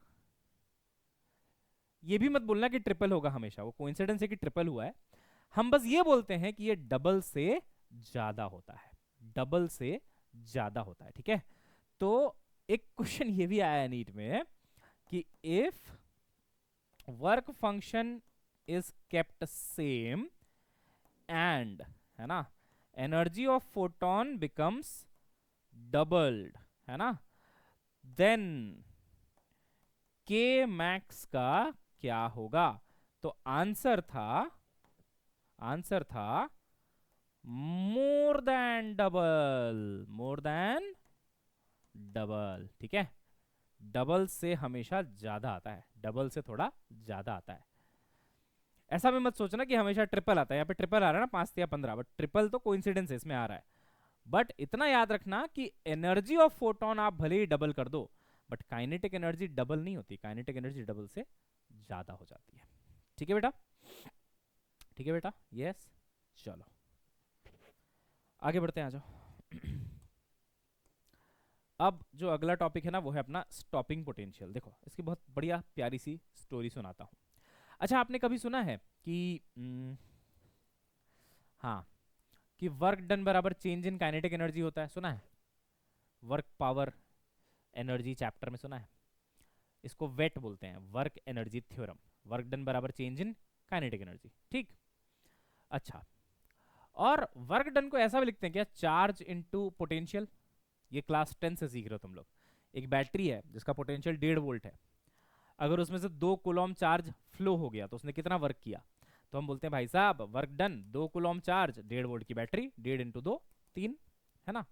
ये भी मत बोलना कि ट्रिपल होगा हमेशा, वो कोइंसिडेंस है कि ट्रिपल हुआ है, हम बस ये बोलते हैं कि ये डबल से ज्यादा होता है, डबल से ज्यादा होता है, ठीक है। तो एक क्वेश्चन ये भी आया नीट में कि if work function is kept same and, है ना, energy of photon becomes doubled, है ना, देन k मैक्स का क्या होगा। तो आंसर था more than double, more than double, ठीक है, डबल से हमेशा ज्यादा आता है, डबल से थोड़ा ज्यादा आता है। ऐसा भी मत सोचना कि हमेशा ट्रिपल आता है, यहाँ पे ट्रिपल आ रहा है ना 5 या 15, बट ट्रिपल तो कोइंसिडेंस है, इसमें आ रहा है। बट इतना याद रखना कि एनर्जी ऑफ फोटोन आप भले ही डबल कर दो बट काइनेटिक एनर्जी डबल नहीं होती, काइनेटिक एनर्जी डबल से ज्यादा हो जाती है। ठीक है बेटा, ठीक है बेटा, यस। चलो आगे बढ़ते हैं, आ जाओ। अब जो अगला टॉपिक है ना वो है अपना स्टॉपिंग पोटेंशियल। देखो इसकी बहुत बढ़िया प्यारी सी स्टोरी सुनाता हूँ। अच्छा आपने कभी सुना है कि हाँ, कि वर्क डन बराबर चेंज इन काइनेटिक एनर्जी होता है, सुना है? वर्क पावर एनर्जी चैप्टर में सुना है? इसको वेट बोलते हैं, work energy theorem. Work done बराबर चेंज इन काइनेटिक एनर्जी, ठीक। अच्छा, और वर्क डन को ऐसा भी लिखते हैं क्या, चार्ज इनटू पोटेंशियल। ये क्लास 10 से सीख रहे हो तुम लोग। एक बैटरी है जिसका पोटेंशियल 1.5 वोल्ट है, अगर उसमें से 2 कूलम चार्ज फ्लो हो गया तो उसने कितना वर्क किया, तो हम बोलते हैं भाई साहब work done 2 coulomb charge 1.5 volt की बैटरी, 1.5 × 2 3, है ना,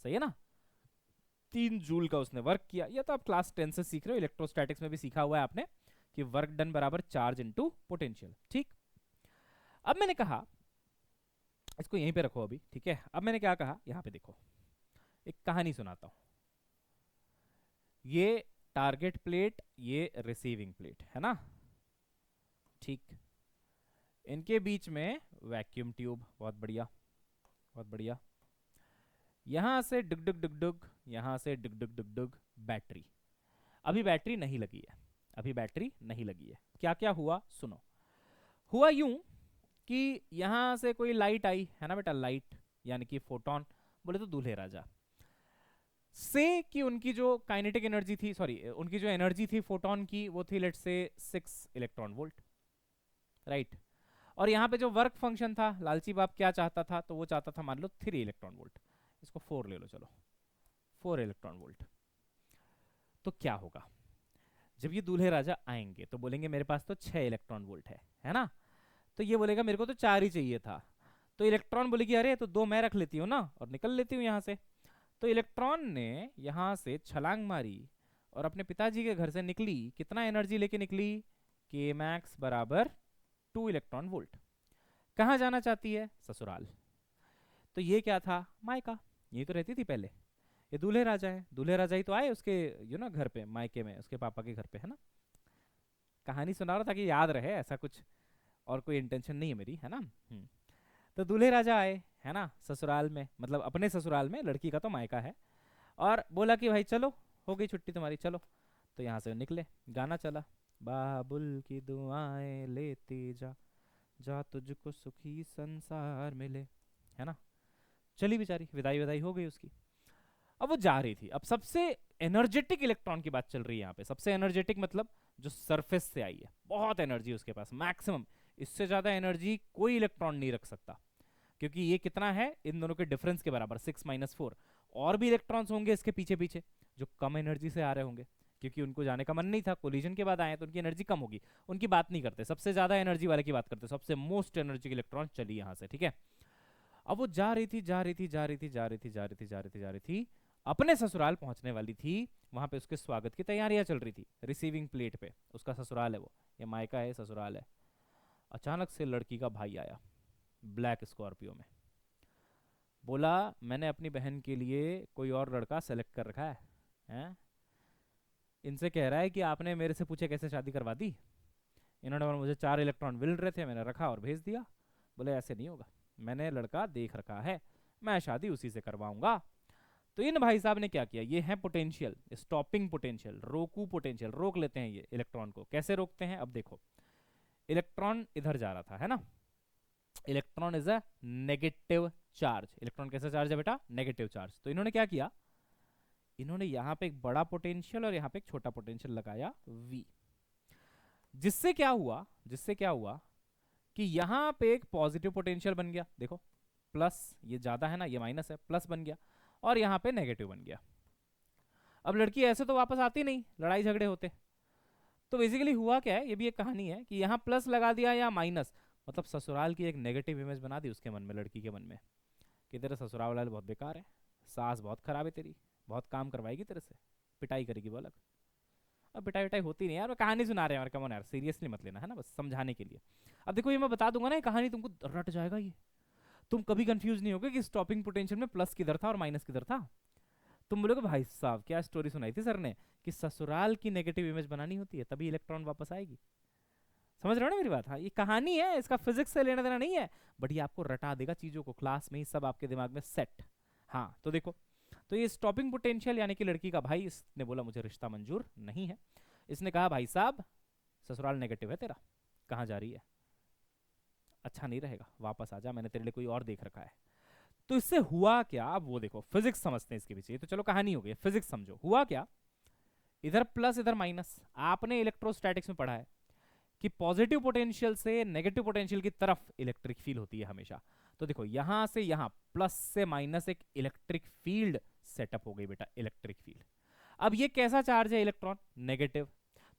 सही है ना, 3 जूल का उसने वर्क किया। ये तो आप क्लास 10 से सीख रहे हो, इलेक्ट्रोस्टैटिक्स में भी सीखा हुआ है आपने कि वर्क डन बराबर चार्ज इनटू पोटेंशियल, ठीक। अब मैंने कहा इसको यहीं पे रखो अभी, ठीक है। अब मैंने क्या कहा, यहां पे देखो एक कहानी सुनाता हूं। ये टारगेट प्लेट, ये रिसीविंग प्लेट है ना, ठीक। इनके बीच में वैक्यूम ट्यूब, बहुत बढ़िया बहुत बढ़िया। यहां से डुग डुग डुग डुग, यहां से डुग डुग डुग डुग, बैटरी। अभी बैटरी नहीं लगी है, अभी बैटरी नहीं लगी है। क्या क्या हुआ सुनो। हुआ यूं कि यहां से कोई लाइट आई है ना बेटा, लाइट यानी कि फोटोन, बोले तो दूल्हे राजा से कि उनकी जो काइनेटिक एनर्जी थी, सॉरी उनकी जो एनर्जी थी फोटोन की, वो थी let's say 6 electron volt, right. और यहाँ पे जो वर्क फंक्शन था, लालची बाप क्या चाहता था, तो वो चाहता था मान लो 3 इलेक्ट्रॉन वोल्ट, इसको 4 ले लो, चलो 4 इलेक्ट्रॉन वोल्ट। तो क्या होगा, जब ये दूल्हे राजा आएंगे तो बोलेंगे मेरे पास तो 6 इलेक्ट्रॉन वोल्ट है ना, तो ये बोलेगा मेरे को तो 4 ही चाहिए था। तो इलेक्ट्रॉन बोलेगी अरे तो 2 मैं रख लेती हूँ ना और निकल लेती हूँ यहाँ से। तो इलेक्ट्रॉन ने यहाँ से छलांग मारी और अपने पिताजी के घर से निकली, कितना एनर्जी लेके निकली, के मैक्स बराबर 2 इलेक्ट्रॉन वोल्ट। कहाँ जाना चाहती है, ससुराल। तो ये क्या था, मायका, ये तो रहती थी पहले, ये दूल्हे राजा है, दूल्हे राजा ही तो आए उसके घर पे, मायके में, उसके पापा के घर पे, है ना। कहानी सुना रहा ताकि याद रहे, ऐसा कुछ और कोई इंटेंशन नहीं है मेरी, है ना। तो दूल्हे राजा आए है ना ससुराल में, मतलब अपने ससुराल में, लड़की का तो मायका है, और बोला कि भाई चलो हो गई छुट्टी तुम्हारी, चलो। तो यहाँ से निकले, गाना चला, बाबुल की दुआएं लेते जा, जा तुझको सुखी संसार मिले, है ना। चली बेचारी, विदाई विदाई हो गई उसकी। अब वो जा रही थी, अब सबसे एनर्जेटिक इलेक्ट्रॉन की बात चल रही है यहाँ पे, सबसे एनर्जेटिक मतलब जो सरफेस से आई है, बहुत एनर्जी उसके पास, मैक्सिमम, इससे ज्यादा एनर्जी कोई इलेक्ट्रॉन नहीं रख सकता, क्योंकि ये कितना है इन दोनों के डिफरेंस के बराबर, 6 - 4। और भी इलेक्ट्रॉन्स होंगे इसके पीछे पीछे जो कम एनर्जी से आ रहे होंगे, क्योंकि उनको जाने का मन नहीं था, कोलिजन के बाद आए तो उनकी एनर्जी कम होगी, उनकी बात नहीं करते, सबसे ज्यादा एनर्जी वाले की बात करते, सबसे मोस्ट एनर्जी इलेक्ट्रॉन चली यहाँ से, ठीक है। अब वो जा रही थी जा रही थी जा रही थी जा रही थी जा रही थी जा रही थी जा रही थी, अपने ससुराल पहुंचने वाली थी। वहां पे उसके स्वागत की तैयारियां चल रही थी, रिसीविंग प्लेट पे उसका ससुराल है, वो ये मायका है, ससुराल है। अचानक से लड़की का भाई आया ब्लैक स्कॉर्पियो में, बोला मैंने अपनी बहन के लिए कोई और लड़का सेलेक्ट कर रखा है, हैं? इनसे कह रहा है कि आपने मेरे से पूछे कैसे शादी करवा दी, इन्होंने बोला मुझे 4 इलेक्ट्रॉन मिल रहे थे, मैंने रखा और भेज दिया। बोले ऐसे नहीं होगा, मैंने लड़का देख रखा है, मैं शादी उसी से करवाऊंगा। तो इन भाई साहब ने क्या किया, ये है पोटेंशियल, स्टॉपिंग पोटेंशियल, रोकू पोटेंशियल, रोक लेते हैं ये इलेक्ट्रॉन को। कैसे रोकते हैं, अब देखो, इलेक्ट्रॉन इधर जा रहा था, है ना, electron is a negative charge, electron कैसा चार्ज है बेटा, नेगेटिव चार्ज। तो इन्होंने क्या किया, इन्होंने यहां पे एक बड़ा पोटेंशियल और यहां पे एक छोटा पोटेंशियल लगाया V, जिससे क्या हुआ, जिससे क्या हुआ कि यहां पे एक पॉजिटिव पोटेंशियल बन गया, देखो प्लस, ये ज्यादा है ना, ये माइनस है, प्लस बन गया, और यहां पे नेगेटिव बन गया। अब लड़की ऐसे तो वापस आती नहीं, लड़ाई झगड़े होते। तो बेसिकली हुआ क्या है, ये भी एक कहानी है कि यहाँ प्लस लगा दिया या माइनस, मतलब ससुराल की एक नेगेटिव इमेज बना दी उसके मन में, लड़की के मन में, कि तेरे ससुराल वाले बहुत बेकार है, सास बहुत खराब है तेरी, बहुत काम करवाएगी तेरे से, पिटाई करेगी वो अलग। अब पिटाई विटाई होती नहीं यार, मैं कहानी सुना रहे हैं यार, कमन यार सीरियसली मत लेना, है ना, बस समझाने के लिए। अब देखो ये मैं बता दूंगा ना, ये कहानी तुमको रट जाएगा, ये तुम कभी कंफ्यूज नहीं होगे कि स्टॉपिंग पोटेंशियल में प्लस किधर था और माइनस किधर था। तुम बोलोगे भाई साहब क्या स्टोरी सुनाई थी सर ने, कि ससुराल की नेगेटिव इमेज बनानी होती है तभी इलेक्ट्रॉन वापस आएगी। समझ रहे हो ना मेरी बात? हाँ, ये कहानी है, इसका फिजिक्स से लेना देना नहीं है, बट ये आपको रटा देगा चीजों को, क्लास में ही सब आपके दिमाग में सेट। हाँ तो देखो, तो ये स्टॉपिंग पोटेंशियल यानी कि लड़की का भाई, इसने बोला मुझे रिश्ता मंजूर नहीं है। इसने कहा भाई साहब ससुराल नेगेटिव है तेरा, कहाँ जा रही है, अच्छा नहीं रहेगा, वापस आ जा, मैंने तेरे लिए कोई और देख रखा है। तो इससे हुआ क्या, अब वो देखो फिजिक्स समझते हैं इसके पीछे, तो चलो कहानी हो गई, फिजिक्स समझो हुआ क्या। इधर प्लस इधर माइनस, आपने इलेक्ट्रोस्टैटिक्स में पढ़ा है कि पॉजिटिव पोटेंशियल से नेगेटिव पोटेंशियल की तरफ इलेक्ट्रिक फील्ड होती है हमेशा। तो देखो यहां से यहां प्लस से माइनस एक इलेक्ट्रिक फील्ड सेटअप हो गई बेटा, इलेक्ट्रिक फील्ड। अब ये कैसा चार्ज है, इलेक्ट्रॉन, नेगेटिव।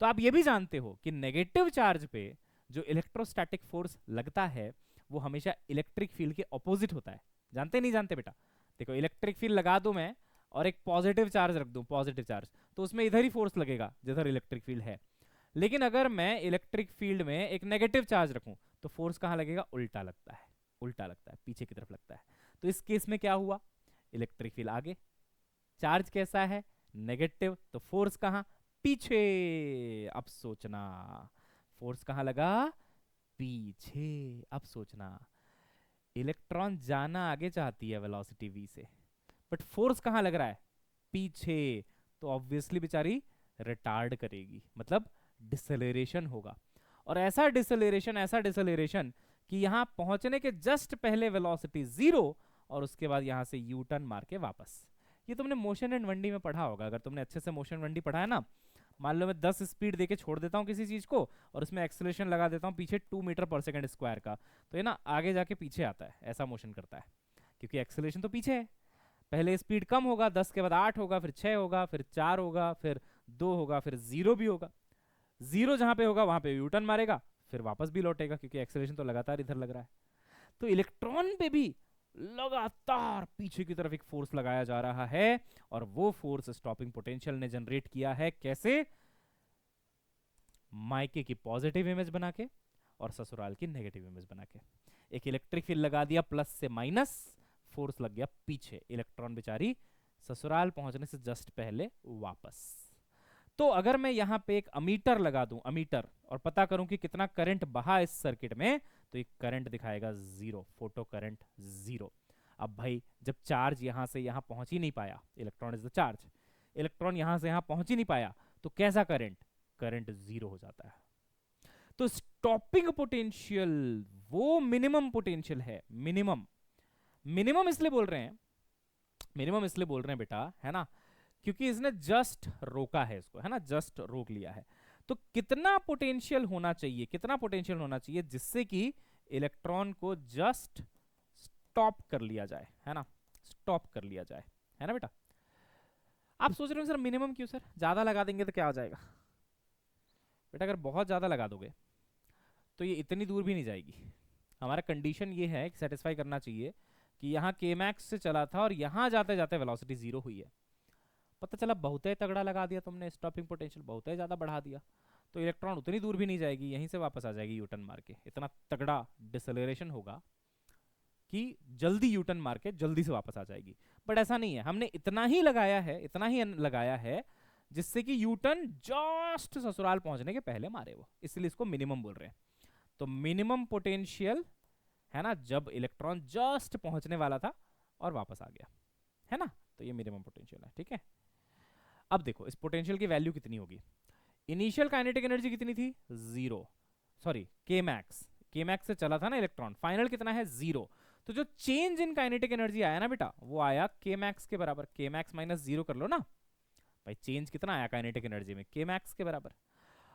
तो आप ये भी जानते हो कि नेगेटिव चार्ज पे जो इलेक्ट्रोस्टैटिक फोर्स लगता है वो हमेशा इलेक्ट्रिक फील्ड के ऑपोजिट होता है। जानते नहीं जानते बेटा? देखो इलेक्ट्रिक फील्ड लगा दूं मैं और एक पॉजिटिव चार्ज रख दूं, पॉजिटिव चार्ज, तो उसमें इधर ही फोर्स लगेगा जिधर इलेक्ट्रिक फील्ड है। लेकिन अगर मैं इलेक्ट्रिक फील्ड में एक नेगेटिव चार्ज रखूं तो फोर्स कहां लगेगा, उल्टा लगता है, उल्टा लगता है, पीछे की तरफ लगता है। तो इस केस में क्या हुआ, इलेक्ट्रिक फील्ड आगे, चार्ज कैसा है, नेगेटिव, तो फोर्स कहां, पीछे। अब सोचना, फोर्स कहां लगा, पीछे। अब सोचना, इलेक्ट्रॉन जाना आगे चाहती है वेलोसिटी v से, बट फोर्स कहां लग रहा है, पीछे। तो ऑब्वियसली बेचारी रिटार्ड करेगी, मतलब डिसेलरेशन होगा। और ऐसा डिसेलरेशन कि यहां पहुंचने के जस्ट पहले वेलोसिटी 0 और उसके बाद यहां से यू टर्न मार के वापस। ये तुमने मोशन एंड 1D में पढ़ा होगा, अगर तुमने अच्छे से मोशन 1D पढ़ा है ना। मान लो मैं 10 स्पीड देके छोड़ देता हूँ किसी चीज को और उसमें एक्सेलरेशन लगा देता हूँ पीछे 2 मीटर पर सेकंड स्क्वायर का, तो ये ना आगे जाके पीछे आता है, ऐसा मोशन करता है, क्योंकि एक्सेलरेशन तो पीछे है। पहले स्पीड कम होगा, 10 के बाद 8 होगा, फिर 6 होगा, फिर 4 होगा, फिर 2 होगा, फिर 0 भी होगा। 0 जहां पे होगा वहां पे यू टर्न मारेगा, फिर वापस भी लौटेगा, क्योंकि एक्सेलरेशन तो लगातार इधर लग रहा है। तो इलेक्ट्रॉन पे भी लगातार पीछे की तरफ एक फोर्स लगाया जा रहा है, और वो फोर्स स्टॉपिंग पोटेंशियल ने जनरेट किया है। कैसे, मायके की पॉजिटिव इमेज बना के और ससुराल की नेगेटिव इमेज बना के। एक इलेक्ट्रिक फील्ड लगा दिया प्लस से माइनस, फोर्स लग गया पीछे, इलेक्ट्रॉन बेचारी ससुराल पहुंचने से जस्ट पहले वापस। तो अगर मैं यहां पे एक अमीटर लगा दूं, अमीटर, और पता करूं कि कितना करंट बहा इस सर्किट में, तो एक करंट दिखाएगा 0, फोटो करंट 0। अब भाई जब चार्ज यहां से यहां पहुंच ही नहीं पाया, electron is the charge, electron यहां से यहां पहुंच ही नहीं पाया, तो कैसा करंट, करंट 0 हो जाता है। तो स्टॉपिंग पोटेंशियल वो मिनिमम पोटेंशियल है, मिनिमम। मिनिमम इसलिए बोल रहे हैं, मिनिमम इसलिए बोल रहे हैं बेटा, है ना, क्योंकि इसने जस्ट रोका है इसको, है ना, जस्ट रोक लिया है। तो कितना पोटेंशियल होना चाहिए, कितना पोटेंशियल होना चाहिए जिससे कि इलेक्ट्रॉन को जस्ट स्टॉप कर लिया जाए, है ना, स्टॉप कर लिया जाए, है ना बेटा। आप सोच रहे हो सर मिनिमम क्यों, सर ज्यादा लगा देंगे तो क्या हो जाएगा। बेटा अगर बहुत ज्यादा लगा दोगे तो ये इतनी दूर भी नहीं जाएगी। हमारा कंडीशन ये है कि सेटिस्फाई करना चाहिए कि यहाँ के मैक्स से चला था और यहाँ जाते जाते वेलोसिटी 0 हुई है। पता चला बहुत ही तगड़ा लगा दिया तुमने स्टॉपिंग पोटेंशियल, बहुत ही ज्यादा बढ़ा दिया, तो इलेक्ट्रॉन उतनी दूर भी नहीं जाएगी, यहीं से वापस आ जाएगी यूटर्न मार के। इतना तगड़ा डिसेलरेशन होगा कि जल्दी यूटर्न मार के जल्दी से वापस आ जाएगी। बट ऐसा नहीं है, हमने इतना ही लगाया है, इतना ही लगाया है जिससे कि यूटर्न जस्ट ससुराल पहुंचने के पहले मारे वो, इसलिए इसको मिनिमम बोल रहे हैं। तो मिनिमम पोटेंशियल है ना, जब इलेक्ट्रॉन जस्ट पहुंचने वाला था और वापस आ गया, है ना, तो ये मिनिमम पोटेंशियल है, ठीक है। अब देखो इस पोटेंशियल की वैल्यू कितनी होगी। इनिशियल काइनेटिक एनर्जी कितनी थी, 0, सॉरी के मैक्स, के मैक्स से चला था ना इलेक्ट्रॉन, फाइनल कितना है 0। तो जो चेंज इन काइनेटिक एनर्जी आया ना बेटा, वो आया के मैक्स के बराबर, के मैक्स माइनस 0 कर लो ना भाई, चेंज कितना आया काइनेटिक एनर्जी में, के मैक्स के बराबर।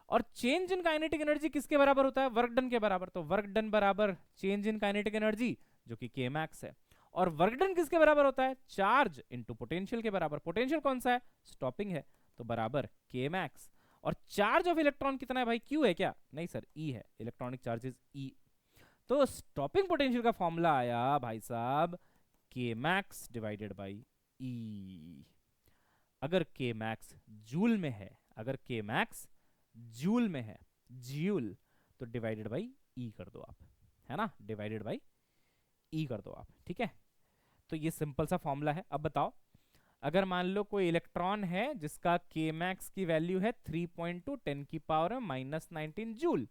और चेंज इन काइनेटिक एनर्जी किसके बराबर होता है, वर्क डन के बराबर। तो वर्क डन बराबर चेंज इन काइनेटिक एनर्जी जो कि के मैक्स है, और वर्क डन किसके बराबर होता है, चार्ज इनटू पोटेंशियल के बराबर। पोटेंशियल कौन सा है, स्टॉपिंग है, तो बराबर के मैक्स। और चार्ज ऑफ इलेक्ट्रॉन कितना है भाई, क्यू है क्या, नहीं सर ई है, इलेक्ट्रॉनिक चार्जेस ई। तो स्टॉपिंग पोटेंशियल का फॉर्मूला आया भाई साहब के मैक्स डिवाइडेड बाई ई। अगर के मैक्स जूल में है, अगर के मैक्स जूल में है, जूल, तो डिवाइडेड बाई ई कर दो आप, है ना, डिवाइडेड बाई ई कर दो आप, ठीक है। तो ये सिंपल सा फॉर्मूला है। अब बताओ अगर मान लो कोई इलेक्ट्रॉन है जिसका के मैक्स की वैल्यू है 3.2 10 की पावर -19 जूल,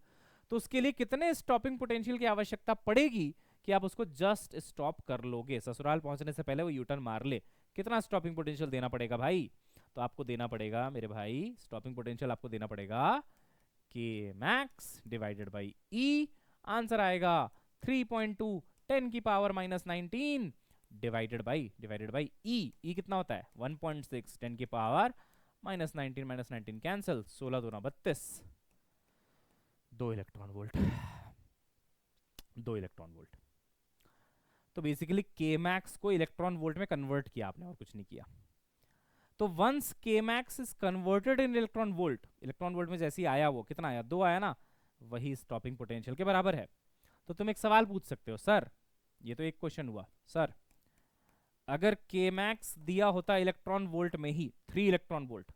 तो उसके लिए कितने स्टॉपिंग पोटेंशियल की आवश्यकता पड़ेगी कि आप उसको जस्ट स्टॉप कर लोगे, ससुराल पहुंचने से पहले वो यूटर्न मार ले? कितना स्टॉपिंग पोटेंशियल देना पड़ेगा भाई? तो आपको देना पड़ेगा मेरे भाई, स्टॉपिंग पोटेंशियल आपको देना पड़ेगा के max divided by E. Answer आएगा 3.2 10 की पावर -19 डिवाइडेड बाई ई। ई कितना होता है? 1.6 10 की पावर -19 कैंसिल, 16 दूना 32, 2 इलेक्ट्रॉन वोल्ट, 2 इलेक्ट्रॉन वोल्ट। तो बेसिकली के मैक्स को इलेक्ट्रॉन वोल्ट में कन्वर्ट किया आपने, और कुछ नहीं किया। तो वंस के max is converted in electron volt में जैसे ही आया, वो कितना आया? 2 आया ना, वही स्टॉपिंग पोटेंशियल के बराबर है। तो तुम एक सवाल पूछ सकते हो, सर ये तो एक क्वेश्चन हुआ, सर अगर के मैक्स दिया होता इलेक्ट्रॉन वोल्ट में ही 3 इलेक्ट्रॉन वोल्ट,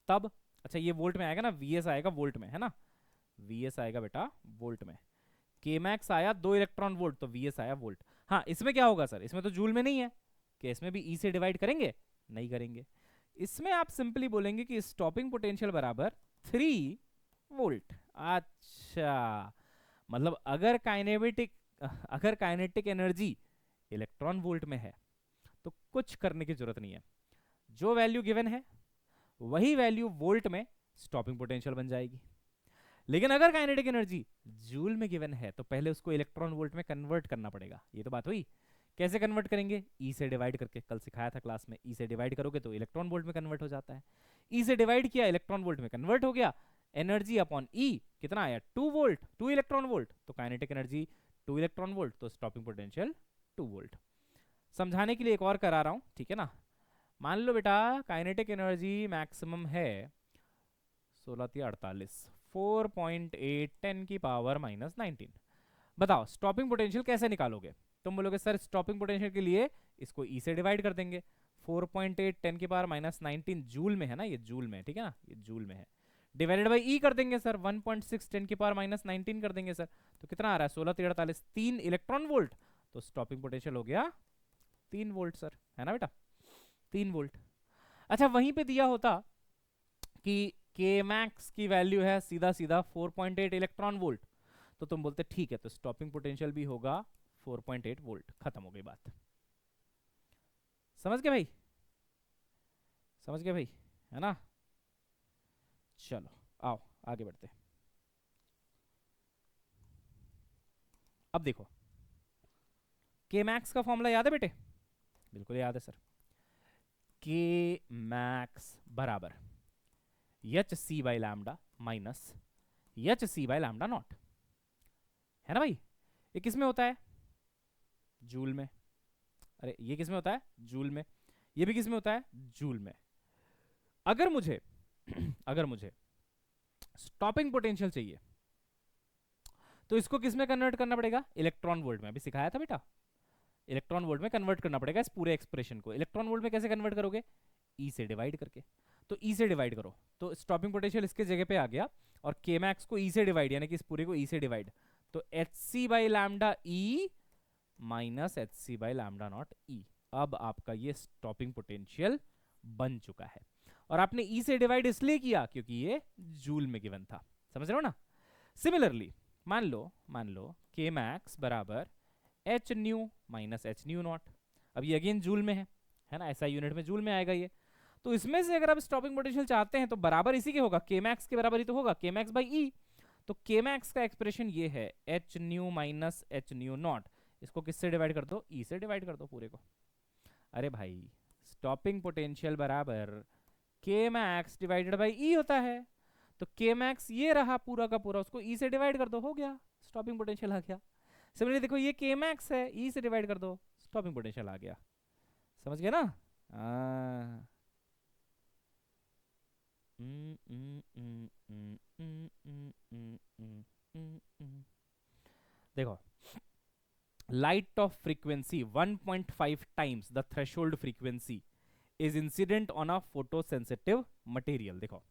तब? अच्छा ये वोल्ट में आएगा ना, वीएस आएगा वोल्ट में, है ना, वीएस आएगा बेटा वोल्ट में। के मैक्स आया 2 इलेक्ट्रॉन वोल्ट, तो वीएस आया वोल्ट। हाँ इसमें क्या होगा सर? इसमें तो जूल में नहीं है, क्या इसमें भी ई से डिवाइड करेंगे? नहीं करेंगे। इसमें आप सिंपली बोलेंगे कि स्टॉपिंग पोटेंशियल बराबर 3 वोल्ट। अच्छा, मतलब अगर काइनेटिक एनर्जी इलेक्ट्रॉन वोल्ट में है तो कुछ करने की जरूरत नहीं है, जो वैल्यू गिवन है वही वैल्यू वोल्ट में स्टॉपिंग पोटेंशियल बन जाएगी। लेकिन अगर काइनेटिक एनर्जी जूल में गिवन है तो पहले उसको इलेक्ट्रॉन वोल्ट में कन्वर्ट करना पड़ेगा। ये तो बात हुई। कैसे कन्वर्ट करेंगे? ई से डिवाइड करके, कल सिखाया था क्लास में। ई से डिवाइड करोगे तो इलेक्ट्रॉन वोल्ट में कन्वर्ट हो जाता है। ई से डिवाइड किया, इलेक्ट्रॉन वोल्ट में कन्वर्ट हो गया। एनर्जी अपॉन ई कितना आया? 2 वोल्ट, 2 इलेक्ट्रॉन वोल्ट। तो काइनेटिक एनर्जी 2 इलेक्ट्रॉन वोल्ट, तो स्टॉपिंग पोटेंशियल 2 वोल्ट। समझाने के लिए एक और करा रहा हूं, ठीक है ना। मान लो बेटा काइनेटिक एनर्जी मैक्सिमम है 16×48, 4.8 10 की पावर -19। बताओ स्टॉपिंग पोटेंशियल कैसे निकालोगे? तुम बोलोगे सर स्टॉपिंग पोटेंशियल के लिए इसको ई से डिवाइड कर देंगे। 4.8 10 की पावर -19 जूल में है ना, ये जूल में, ठीक है ना, ये जूल में है। डिवाइडेड बाई ई कर देंगे सर, 1.6 10 की पावर -19 कर देंगे सर। तो कितना आ रहा है? 16×48, 3 इलेक्ट्रॉन वोल्ट। तो स्टॉपिंग पोटेंशियल हो गया 3 वोल्ट सर, है ना बेटा, 3 वोल्ट। अच्छा वहीं पे दिया होता कि के मैक्स की वैल्यू है सीधा सीधा 4.8 इलेक्ट्रॉन वोल्ट, तो तुम बोलते ठीक है, तो स्टॉपिंग पोटेंशियल भी होगा 4.8 वोल्ट। खत्म हो गई बात। समझ गए भाई? समझ गए भाई, है ना? चलो आओ आगे बढ़ते। अब देखो के मैक्स का फॉर्मूला याद है बेटे? बिल्कुल याद है सर। के मैक्स बराबर H C by lambda minus H C by lambda not, है ना भाई। ये किस में होता है? जूल में। अरे ये किस में होता है? जूल में। ये भी किस में होता है? जूल में। अगर मुझे अगर मुझे स्टॉपिंग पोटेंशियल चाहिए तो इसको किस में कन्वर्ट करना पड़ेगा? इलेक्ट्रॉन वोल्ट में। अभी सिखाया था बेटा, इलेक्ट्रॉन वोल्ट में कन्वर्ट करना पड़ेगा इस पूरे एक्सप्रेशन को। इलेक्ट्रॉन वोल्ट में कैसे कन्वर्ट करोगे? ई से डिवाइड करके। तो ई से डिवाइड करो तो स्टॉपिंग पोटेंशियल इसके जगह पे आ गया, और के मैक्स को ई से डिवाइड, यानी कि इस पूरे को ई से डिवाइड, तो H C by lambda E minus H C by lambda naught E. अब आपका ये स्टॉपिंग पोटेंशियल बन चुका है। और आपने ई से डिवाइड इसलिए किया क्योंकि ये जूल में गिवन था। समझ रहे हो ना? सिमिलरली मान लो के मैक्स बराबर h new minus H nu not. अब ये अगेन जूल में है ना, ऐसा यूनिट में जूल में आएगा ये। तो इसमें से अगर आप स्टॉपिंग पोटेंशियल चाहते हैं तो बराबर इसी के होगा, के मैक्स के बराबर ही तो होगा, के मैक्स बाई ई। तो के मैक्स का एक्सप्रेशन ये है H new minus H nu not. इसको किससे डिवाइड कर दो? ई से डिवाइड कर दो पूरे को। अरे भाई स्टॉपिंग पोटेंशियल बराबर के मैक्स डिवाइडेड बाई ई होता है। तो के मैक्स ये रहा पूरा का पूरा, उसको ई से डिवाइड कर दो, हो गया स्टॉपिंग पोटेंशियल आ गया। सिमिलरली देखो ये के मैक्स है, ई से डिवाइड कर दो, स्टॉपिंग पोटेंशियल आ गया। समझ गए ना? देखो light of frequency 1.5 times the threshold frequency is incident on a photosensitive material। देखो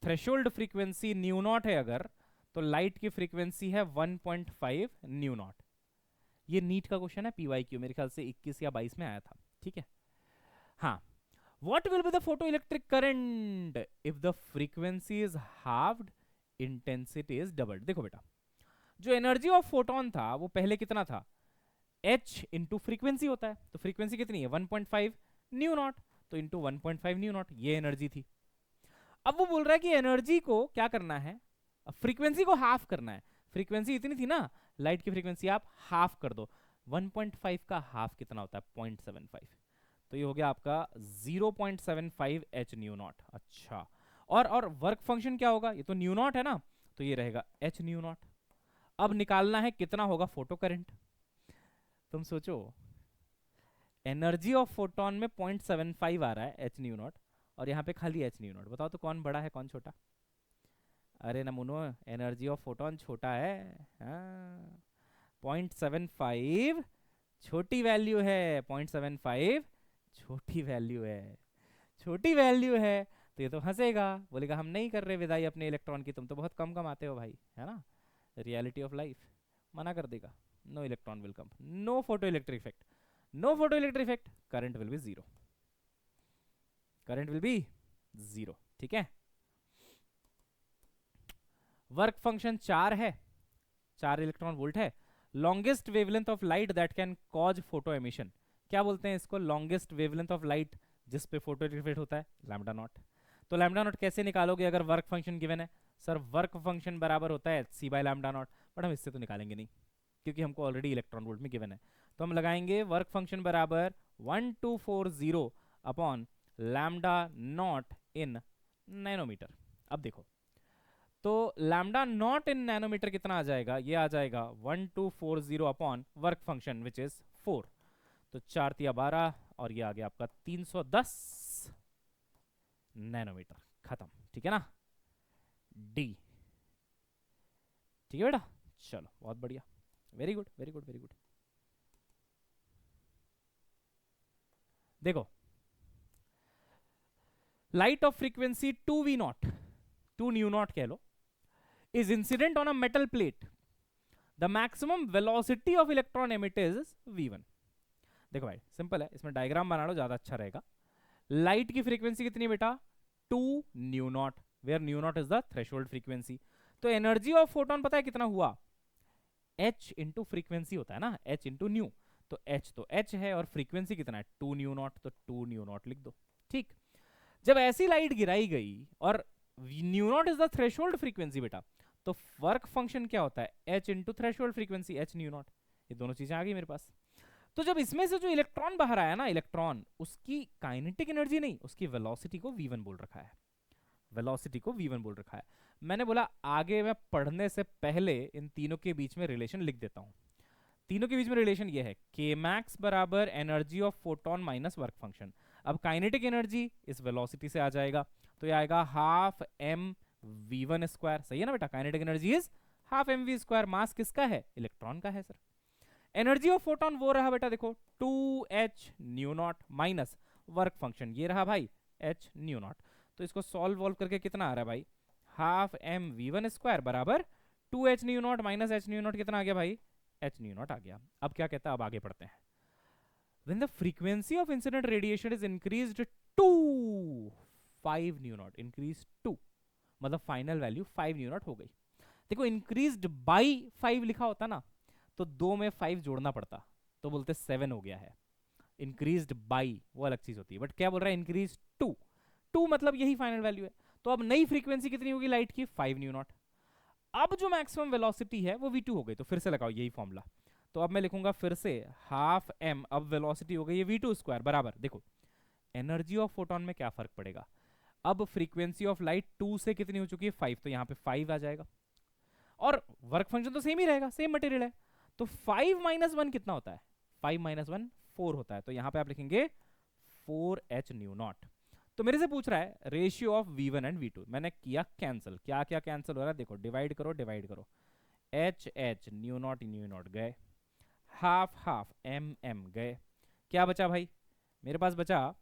थ्रेशोल्ड फ्रीक्वेंसी न्यू नॉट है अगर, तो लाइट की फ्रीक्वेंसी है 1.5 न्यू नॉट। ये नीट का क्वेश्चन है, पीवाईक्यू मेरे ख्याल से 21 या 22 में आया था, ठीक है। हाँ, what will be the photoelectric current if the frequency is halved intensity is doubled. देखो बेटा, जो एनर्जी ऑफ फोटोन था वो पहले कितना था, h इंटू फ्रीक्वेंसी होता है, तो फ्रीक्वेंसी कितनी है 1.5 न्यू नॉट, तो इंटू 1.5 न्यू नॉट, ये एनर्जी थी। अब वो बोल रहा है कि एनर्जी को क्या करना है, फ्रीक्वेंसी को हाफ करना है। फ्रीक्वेंसी इतनी थी ना, लाइट की फ्रीक्वेंसी आप हाफ कर दो, 1.5 का हाफ कितना होता है 0.75, तो ये हो गया आपका 0.75 h न्यू नॉट। अच्छा, और वर्क फंक्शन क्या होगा, ये तो न्यू नॉट है ना, तो ये रहेगा h न्यू नॉट। अब निकालना है कितना होगा फोटो करंट। तुम सोचो, एनर्जी ऑफ फोटोन में 0.75 आ रहा है h न्यू नॉट, और यहाँ पे खाली h न्यू नॉट। बताओ तो कौन बड़ा है कौन छोटा। अरे नमूनो, एनर्जी ऑफ फोटोन छोटा है, हाँ, 0.75 छोटी वैल्यू है, 0.75 छोटी वैल्यू है, छोटी वैल्यू है। तो ये तो हंसेगा, बोलेगा हम नहीं कर रहे विदाई अपने इलेक्ट्रॉन की, तुम तो बहुत कम कमाते हो भाई, है ना, रियलिटी ऑफ लाइफ। मना कर देगा, no electron will come, no photo electric effect, no photo electric effect, current will be zero, current will be zero. ठीक है, वर्क फंक्शन 4 है, 4 इलेक्ट्रॉन वोल्ट है। Longest wavelength of light that can cause photo emission, क्या बोलते हैं इसको, longest wavelength of light जिस पे फोटो इफेक्ट होता है, लैम्डा नॉट। तो लैम्डा नॉट कैसे निकालोगे अगर वर्क फंक्शन गिवन है, सर वर्क फंक्शन बराबर होता है c by lambda not, but हम इससे तो निकालेंगे नहीं क्योंकि हमको ऑलरेडी इलेक्ट्रॉन वोल्ट में गिवन है। तो हम लगाएंगे वर्क फंक्शन बराबर 1240 upon lambda not in nanometre. अब देखो, तो लैम्डा नॉट इन नैनोमीटर कितना आ जाएगा, ये आ जाएगा 1240 upon work function which is 4, तो 4 तिया 12 और ये आ गया आपका 310 नैनोमीटर। खत्म, ठीक है ना, डी। ठीक है बेटा, चलो बहुत बढ़िया, very good very good very good. देखो, light of frequency 2v0, 2 nu naught कह लो, is incident on a metal plate, the maximum velocity of electron emitted is v1। देखो भाई सिंपल है, इसमें डायग्राम बना लो ज्यादा अच्छा रहेगा। लाइट की फ्रीक्वेंसी कितनी बेटा 2 nu not, where nu not is the threshold frequency. तो एनर्जी ऑफ फोटोन पता है कितना हुआ, h इंटू फ्रीक्वेंसी होता है ना, h इंटू न्यू, तो h तो h है और फ्रीक्वेंसी कितना है 2 न्यू नॉट, तो 2 न्यू नॉट लिख दो। ठीक, जब ऐसी लाइट गिराई गई और nu not is the threshold frequency बेटा, तो वर्क फंक्शन क्या होता है h into threshold frequency h new not, ये दोनों चीजें आ गई मेरे पास। तो जब इसमें से जो इलेक्ट्रॉन बाहर आया ना, इलेक्ट्रॉन, उसकी काइनेटिक एनर्जी नहीं, उसकी वेलोसिटी को v1 बोल रखा है, वेलोसिटी को v1 बोल रखा है। मैंने बोला आगे मैं पढ़ने से पहले इन तीनों के बीच में रिलेशन लिख देता हूं। तीनों के बीच में रिलेशन ये है, k मैक्स बराबर energy of photon minus work function. अब काइनेटिक एनर्जी इस वेलोसिटी से आ जाएगा, तो ये आएगा हाफ m v1 स्क्वायर। सही है ना बेटा, kinetic energy is half mv square. Mass किसका है, इलेक्ट्रॉन का है सर। एनर्जी ऑफ फोटोन वो रहा बेटा, देखो 2h new not minus work function, ये रहा भाई h न्यू नॉट। तो इसको सॉल्व वॉल्व करके कितना आ रहा है भाई, हाफ m v1 स्क्वायर बराबर 2h new not minus h new not, कितना आ गया भाई h न्यू नॉट आ गया। अब क्या कहता है, अब आगे पढ़ते हैं। When the frequency of incident radiation is increased to 5 new not, increased to मतलब फाइनल वैल्यू 5 न्यू नॉट हो गई। देखो इंक्रीज्ड बाई 5 लिखा होता ना, तो 2 में 5 जोड़ना पड़ता, तो बोलते 7 हो गया है। इंक्रीज्ड बाई वो अलग चीज होती है, बट क्या बोल रहा है, इंक्रीज टू, टू मतलब यही फाइनल वैल्यू है। तो अब नई फ्रीक्वेंसी कितनी होगी लाइट की, 5 न्यू नॉट। अब जो मैक्सिमम वेलोसिटी है वो v2 हो गई, तो फिर से लगाओ यही फॉर्मूला। तो अब मैं लिखूंगा फिर से हाफ m, अब वेलोसिटी हो गई है v2 स्क्वायर बराबर, देखो एनर्जी ऑफ फोटोन में क्या फर्क पड़ेगा, अब फ्रीक्वेंसी ऑफ लाइट 2 से कितनी हो चुकी है 5, तो यहाँ पे 5 आ जाएगा, और वर्क फंक्शन तो सेम ही रहेगा, सेम मटेरियल है। तो 5 माइनस 1 कितना होता है, 5 माइनस 1 4 होता है, तो यहाँ पे आप लिखेंगे 4h न्यू नॉट। तो मेरे से पूछ रहा है ratio of v1 and v2, मैंने किया कैंसिल, क्या क्या कैंसिल हो रहा है देखो, डिवाइड करो डिवाइड करो, h न्यू नॉट गए, हाफ हाफ m गए, क्या बचा भाई, मेरे पास बचा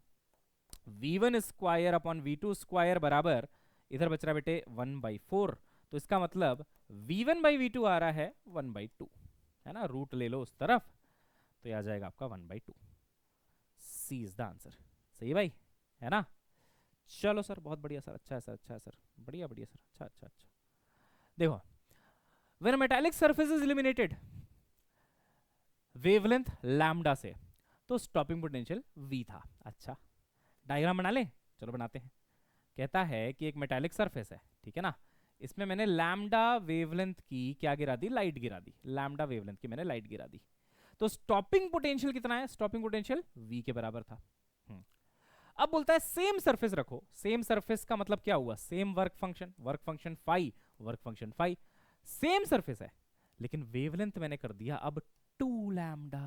v1 square upon v2 square बराबर, इधर बच रहा बेटे 1/4, तो इसका मतलब v1/v2 आ रहा है 1/2, है ना, रूट ले लो उस तरफ, तो ये आ जाएगा आपका 1/2। सी इज द आंसर। सही है भाई, है ना। चलो सर बहुत बढ़िया सर, अच्छा है सर, अच्छा है सर, बढ़िया बढ़िया सर, अच्छा अच्छा अच्छा। देखो, when metallic surface is illuminated wavelength lambda से, तो स्टॉपिंग पोटेंशियल v था। अच्छा, डायग्राम बना ले, चलो बनाते हैं। कहता है कि एक मेटालिक सरफेस है, ठीक है ना, इसमें मैंने लैम्डा वेवलेंथ की क्या गिरा दी, लाइट गिरा दी, लैम्डा वेवलेंथ की मैंने लाइट गिरा दी। तो स्टॉपिंग पोटेंशियल कितना है, स्टॉपिंग पोटेंशियल v के बराबर था। अब बोलता है सेम सरफेस रखो। सेम सरफेस का मतलब क्या हुआ, same work function phi, work function phi, same surface है, लेकिन वेवलेंथ मैंने कर दिया अब 2 लैम्डा।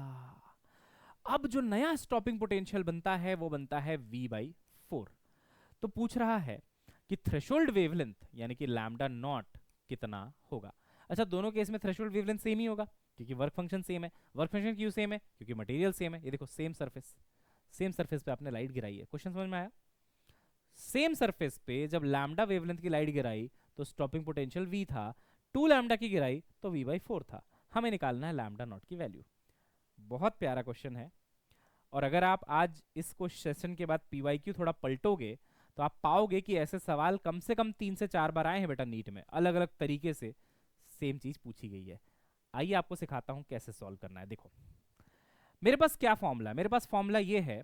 अब जो नया स्टॉपिंग पोटेंशियल बनता है वो बनता है v/4। तो पूछ रहा है कि थ्रेशोल्ड वेवलेंथ यानी कि लैम्डा नॉट कितना होगा। अच्छा, दोनों केस में थ्रेशोल्ड वेवलेंथ सेम ही होगा क्योंकि वर्क फंक्शन सेम है। वर्क फंक्शन क्यों सेम है, क्योंकि मटेरियल सेम है। ये देखो, सेम सरफेस, सेम सरफेस पे आपने लाइट गिराई है। क्वेश्चन समझ में आया? सेम सरफेस पे जब लैम्डा वेवलेंथ की लाइट गिराई तो स्टॉपिंग पोटेंशियल v था, 2 लैम्डा की गिराई तो v/4 था। हमें निकालना है लैम्डा नॉट की वैल्यू। बहुत प्यारा क्वेश्चन है, और अगर आप आज इस सेशन के बाद PYQ थोड़ा पलटोगे तो आप पाओगे कि ऐसे सवाल कम से कम 3 से 4 बार आए हैं बेटा नीट में, अलग अलग तरीके से सेम चीज पूछी गई है। आइए आपको सिखाता हूं कैसे सॉल्व करना है। देखो, मेरे पास क्या फॉर्मूला है, मेरे पास फॉर्मूला ये है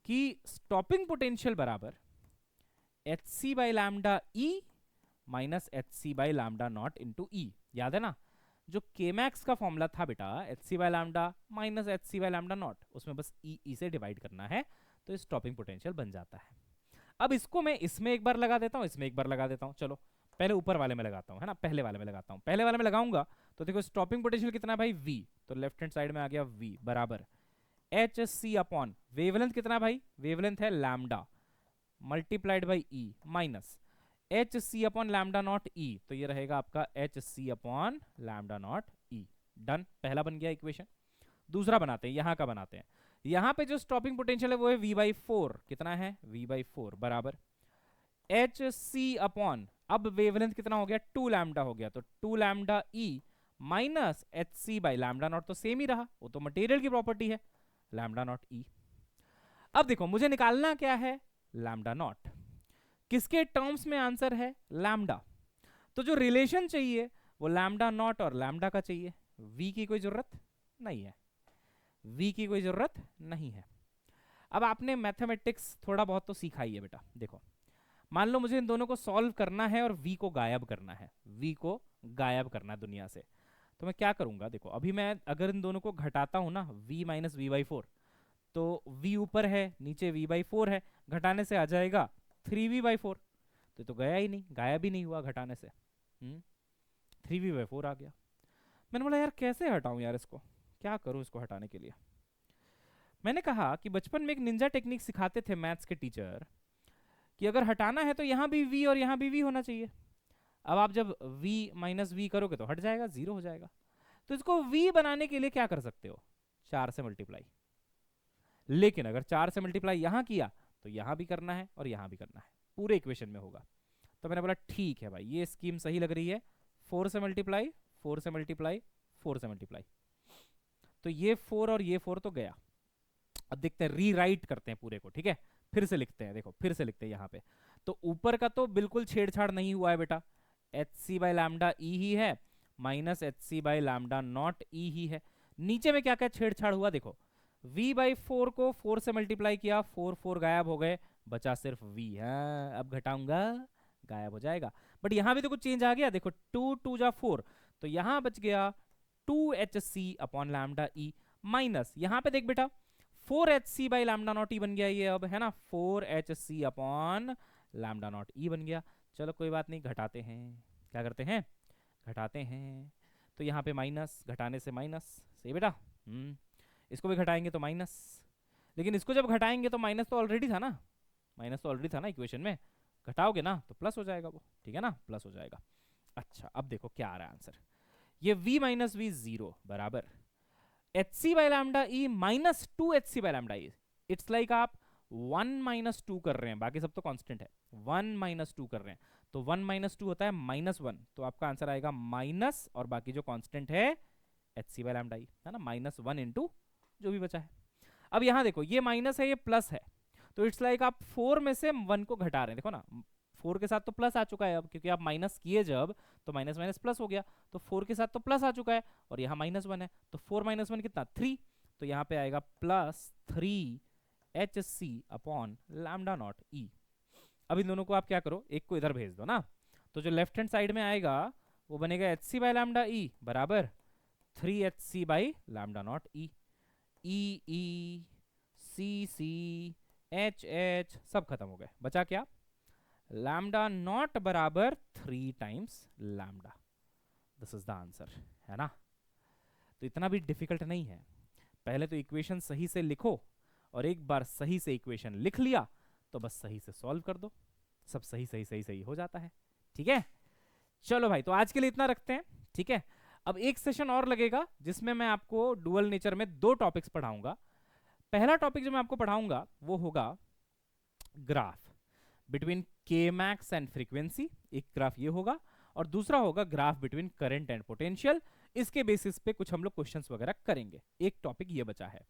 कि स्टॉपिंग पोटेंशियल बराबर hc by lambda E minus hc by lambda naught into E. याद है ना, जो Kmax का फॉर्मूला था बेटा, hc by lambda minus hc by lambda not, उसमें बस ई से डिवाइड करना है तो स्टॉपिंग पोटेंशियल बन जाता है। अब इसको मैं इसमें एक बार लगा देता हूं, इसमें एक बार लगा देता हूं। चलो पहले ऊपर वाले में लगाता हूं, है ना, पहले वाले में लगाता हूं। पहले वाले में लगाऊंगा तो देखो स्टॉपिंग पोटेंशियल कितना है भाई, v, तो लेफ्ट हैंड साइड में आ गया v बराबर एच सी अपॉन वेवलेंथ कितना है भाई, वेवलेंथ है lambda multiplied by E minus H C upon lambda naught E, तो ये रहेगा आपका H C upon lambda naught E. Done, पहला बन गया इक्वेशन। दूसरा बनाते हैं, यहां का बनाते हैं। यहां पे जो स्टॉपिंग पोटेंशियल है वो है v/4, कितना है v/4 बराबर एच सी अपॉन, अब वेवलेंथ कितना हो गया, 2 लैम्डा हो गया, तो 2 lambda E minus H C by lambda not, तो सेम ही रहा, वो तो मटेरियल की प्रॉपर्टी है, लैम्डा नॉट ई। अब देखो मुझे निकालना क्या है, लैम्डा नॉट। किसके टर्म्स में आंसर है, लैम्डा, तो जो रिलेशन चाहिए वो लैम्डा नॉट और लैम्डा का चाहिए। v की कोई जरूरत नहीं है, v की कोई जरूरत नहीं है। अब आपने मैथमेटिक्स थोड़ा बहुत तो सीखा ही है बेटा। देखो, मान लो मुझे इन दोनों को सॉल्व करना है और v को गायब करना है, v को गायब करना है दुनिया से, तो मैं क्या करूंगा। देखो, अभी मैं अगर इन दोनों को घटाता हूं ना, v माइनस v/4, तो v ऊपर है नीचे v/4 है, घटाने से आ जाएगा 3v/4, तो गया ही नहीं, गायब ही नहीं हुआ घटाने से। 3v/4 आ गया। मैंने बोला यार कैसे हटाऊं यार इसको, क्या करूं इसको हटाने के लिए। मैंने कहा कि बचपन में एक निंजा टेक्निक सिखाते थे मैथ्स के टीचर, कि अगर हटाना है तो यहां भी v और यहां भी v होना चाहिए। अब आप जब v माइनस v करोगे तो हट जाएगा, 0 हो जाएगा। तो इसको v बनाने के लिए क्या कर सकते हो, 4 से मल्टीप्लाई। लेकिन अगर 4 से मल्टीप्लाई यहां किया तो यहां भी करना है और यहां भी करना है, पूरे इक्वेशन में होगा। तो मैंने बोला ठीक है भाई, ये स्कीम सही लग रही है, 4 से मल्टीप्लाई 4 से मल्टीप्लाई 4 से मल्टीप्लाई, तो ये 4 और ये 4 तो गया। अब देखते हैं, रीराइट करते हैं पूरे को, ठीक है, फिर से लिखते हैं। देखो फिर से लिखते हैं यहाँ पे, तो ऊपर का तो बिल्कुल छेड़छाड़ नहीं हुआ है बेटा, H C by lambda E ही है minus H C by lambda naught E ही है। नीचे में क्या क्या छेड़छाड़ हुआ, देखो v/4 को 4 से मल्टीप्लाई किया, 4 4 गायब हो गए, बचा सिर्फ v। हाँ, अब घटाऊंगा गायब हो जाएगा, बट यहां भी तो कुछ चेंज आ गया। देखो 2 2 जा 4, तो यहां बच गया 2hc upon lambda E minus, यहां पे देख बेटा 4hc बाई लैम्डा नॉट ई बन गया ये, अब है ना 4hc अपॉन लैम्डा नॉट ई बन गया। चलो कोई बात नहीं, घटाते हैं, क्या करते हैं, घटाते हैं। तो यहाँ पे माइनस, घटाने से माइनस, सही बेटा। इसको भी घटाएंगे तो माइनस, लेकिन इसको जब घटाएंगे तो माइनस तो ऑलरेडी था ना, माइनस तो ऑलरेडी था ना इक्वेशन में, घटाओगे ना तो प्लस हो जाएगा वो, ठीक है ना, प्लस हो जाएगा। अच्छा, अब देखो क्या आ रहा है आंसर, ये v माइनस वी 0 बराबर H C by lambda E minus 2hc by lambda E. It's like आप 1 माइनस 2 कर रहे हैं, बाकी सब तो कांस्टेंट है, 1 माइनस 2 कर रहे हैं, तो 1 माइनस 2 होता है -1, तो आपका आंसर आएगा माइनस, और बाकी जो कांस्टेंट है एच सी बाई लैम्डा ई, है ना, -1 इंटू जो भी बचा है। अब यहां देखो ये माइनस है ये प्लस है, तो इट्स लाइक आप 4 में से 1 को घटा रहे हैं, देखो ना 4 के साथ तो प्लस आ चुका है अब, क्योंकि आप माइनस किए जब तो माइनस माइनस प्लस हो गया, तो 4 के साथ तो प्लस आ चुका है और यहाँ -1 है, तो 4 - 1 कितना 3, तो यहाँ पे आएगा +3 HC अपॉन λ0 E। अब इन दोनों को आप क्या करो, एक को इधर भेज दो ना, तो जो लेफ्ट हैंड साइड में आएगा वो बनेगा HC बाई लैम्डा E बराबर 3HC by λ0 E। E E C C H H सब खत्म हो गए, बचा क्या, λ0 बराबर 3 times lambda. This is the answer, है ना। तो इतना भी डिफिकल्ट नहीं है, पहले तो इक्वेशन सही से लिखो और एक बार सही से इक्वेशन लिख लिया तो बस सही से सॉल्व कर दो, सब सही सही सही सही हो जाता है। ठीक है, चलो भाई, तो आज के लिए इतना रखते हैं। ठीक है, अब एक सेशन और लगेगा जिसमें मैं आपको डुअल नेचर में 2 टॉपिक्स पढ़ाऊंगा। पहला टॉपिक जो मैं आपको पढ़ाऊंगा वो होगा ग्राफ बिटवीन के मैक्स एंड फ्रीक्वेंसी, एक ग्राफ ये होगा, और दूसरा होगा graph between current and potential. इसके बेसिस पे कुछ हम लोग क्वेश्चंस वगैरह करेंगे। एक टॉपिक ये बचा है।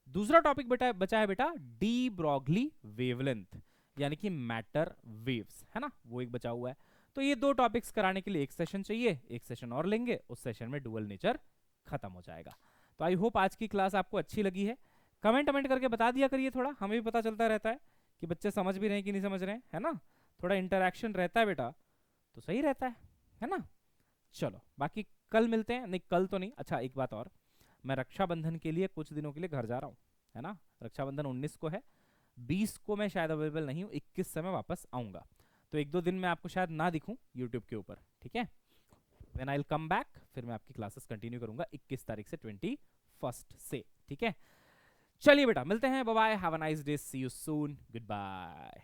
दूसरा टॉपिक बचा है बेटा डी ब्रॉगली वेवलेंथ, यानी कि मैटर वेव्स, है ना, वो एक बचा हुआ है। तो ये 2 टॉपिक्स कराने के लिए एक सेशन चाहिए, एक सेशन और लेंगे, उस सेशन में डुअल नेचर खत्म हो जाएगा। तो आई होप आज की क्लास आपको अच्छी लगी है। कमेंट करके बता दिया करिए, थोड़ा हमें भी पता चलता रहता है कि बच्चे समझ भी रहे हैं कि नहीं समझ रहे हैं, है ना। थोड़ा इंटरेक्शन रहता है बेटा तो सही रहता है ना। चलो बाकी कल मिलते हैं, नहीं कल तो नहीं, अच्छा एक बात और, मैं रक्षाबंधन के लिए कुछ दिनों के लिए घर जा रहा हूँ, है ना। रक्षाबंधन 19 को है, 20 को मैं शायद अवेलेबल नहीं हूँ, 21 से मैं वापस आऊँगा, तो 1-2 दिन में आपको शायद ना दिखूँ यूट्यूब के ऊपर। ठीक है, then I will come back, फिर मैं आपकी क्लासेस कंटिन्यू करूँगा 21 तारीख से 21 से। ठीक है, चलिए बेटा मिलते हैं, bye bye, have a nice day, see you soon, good bye.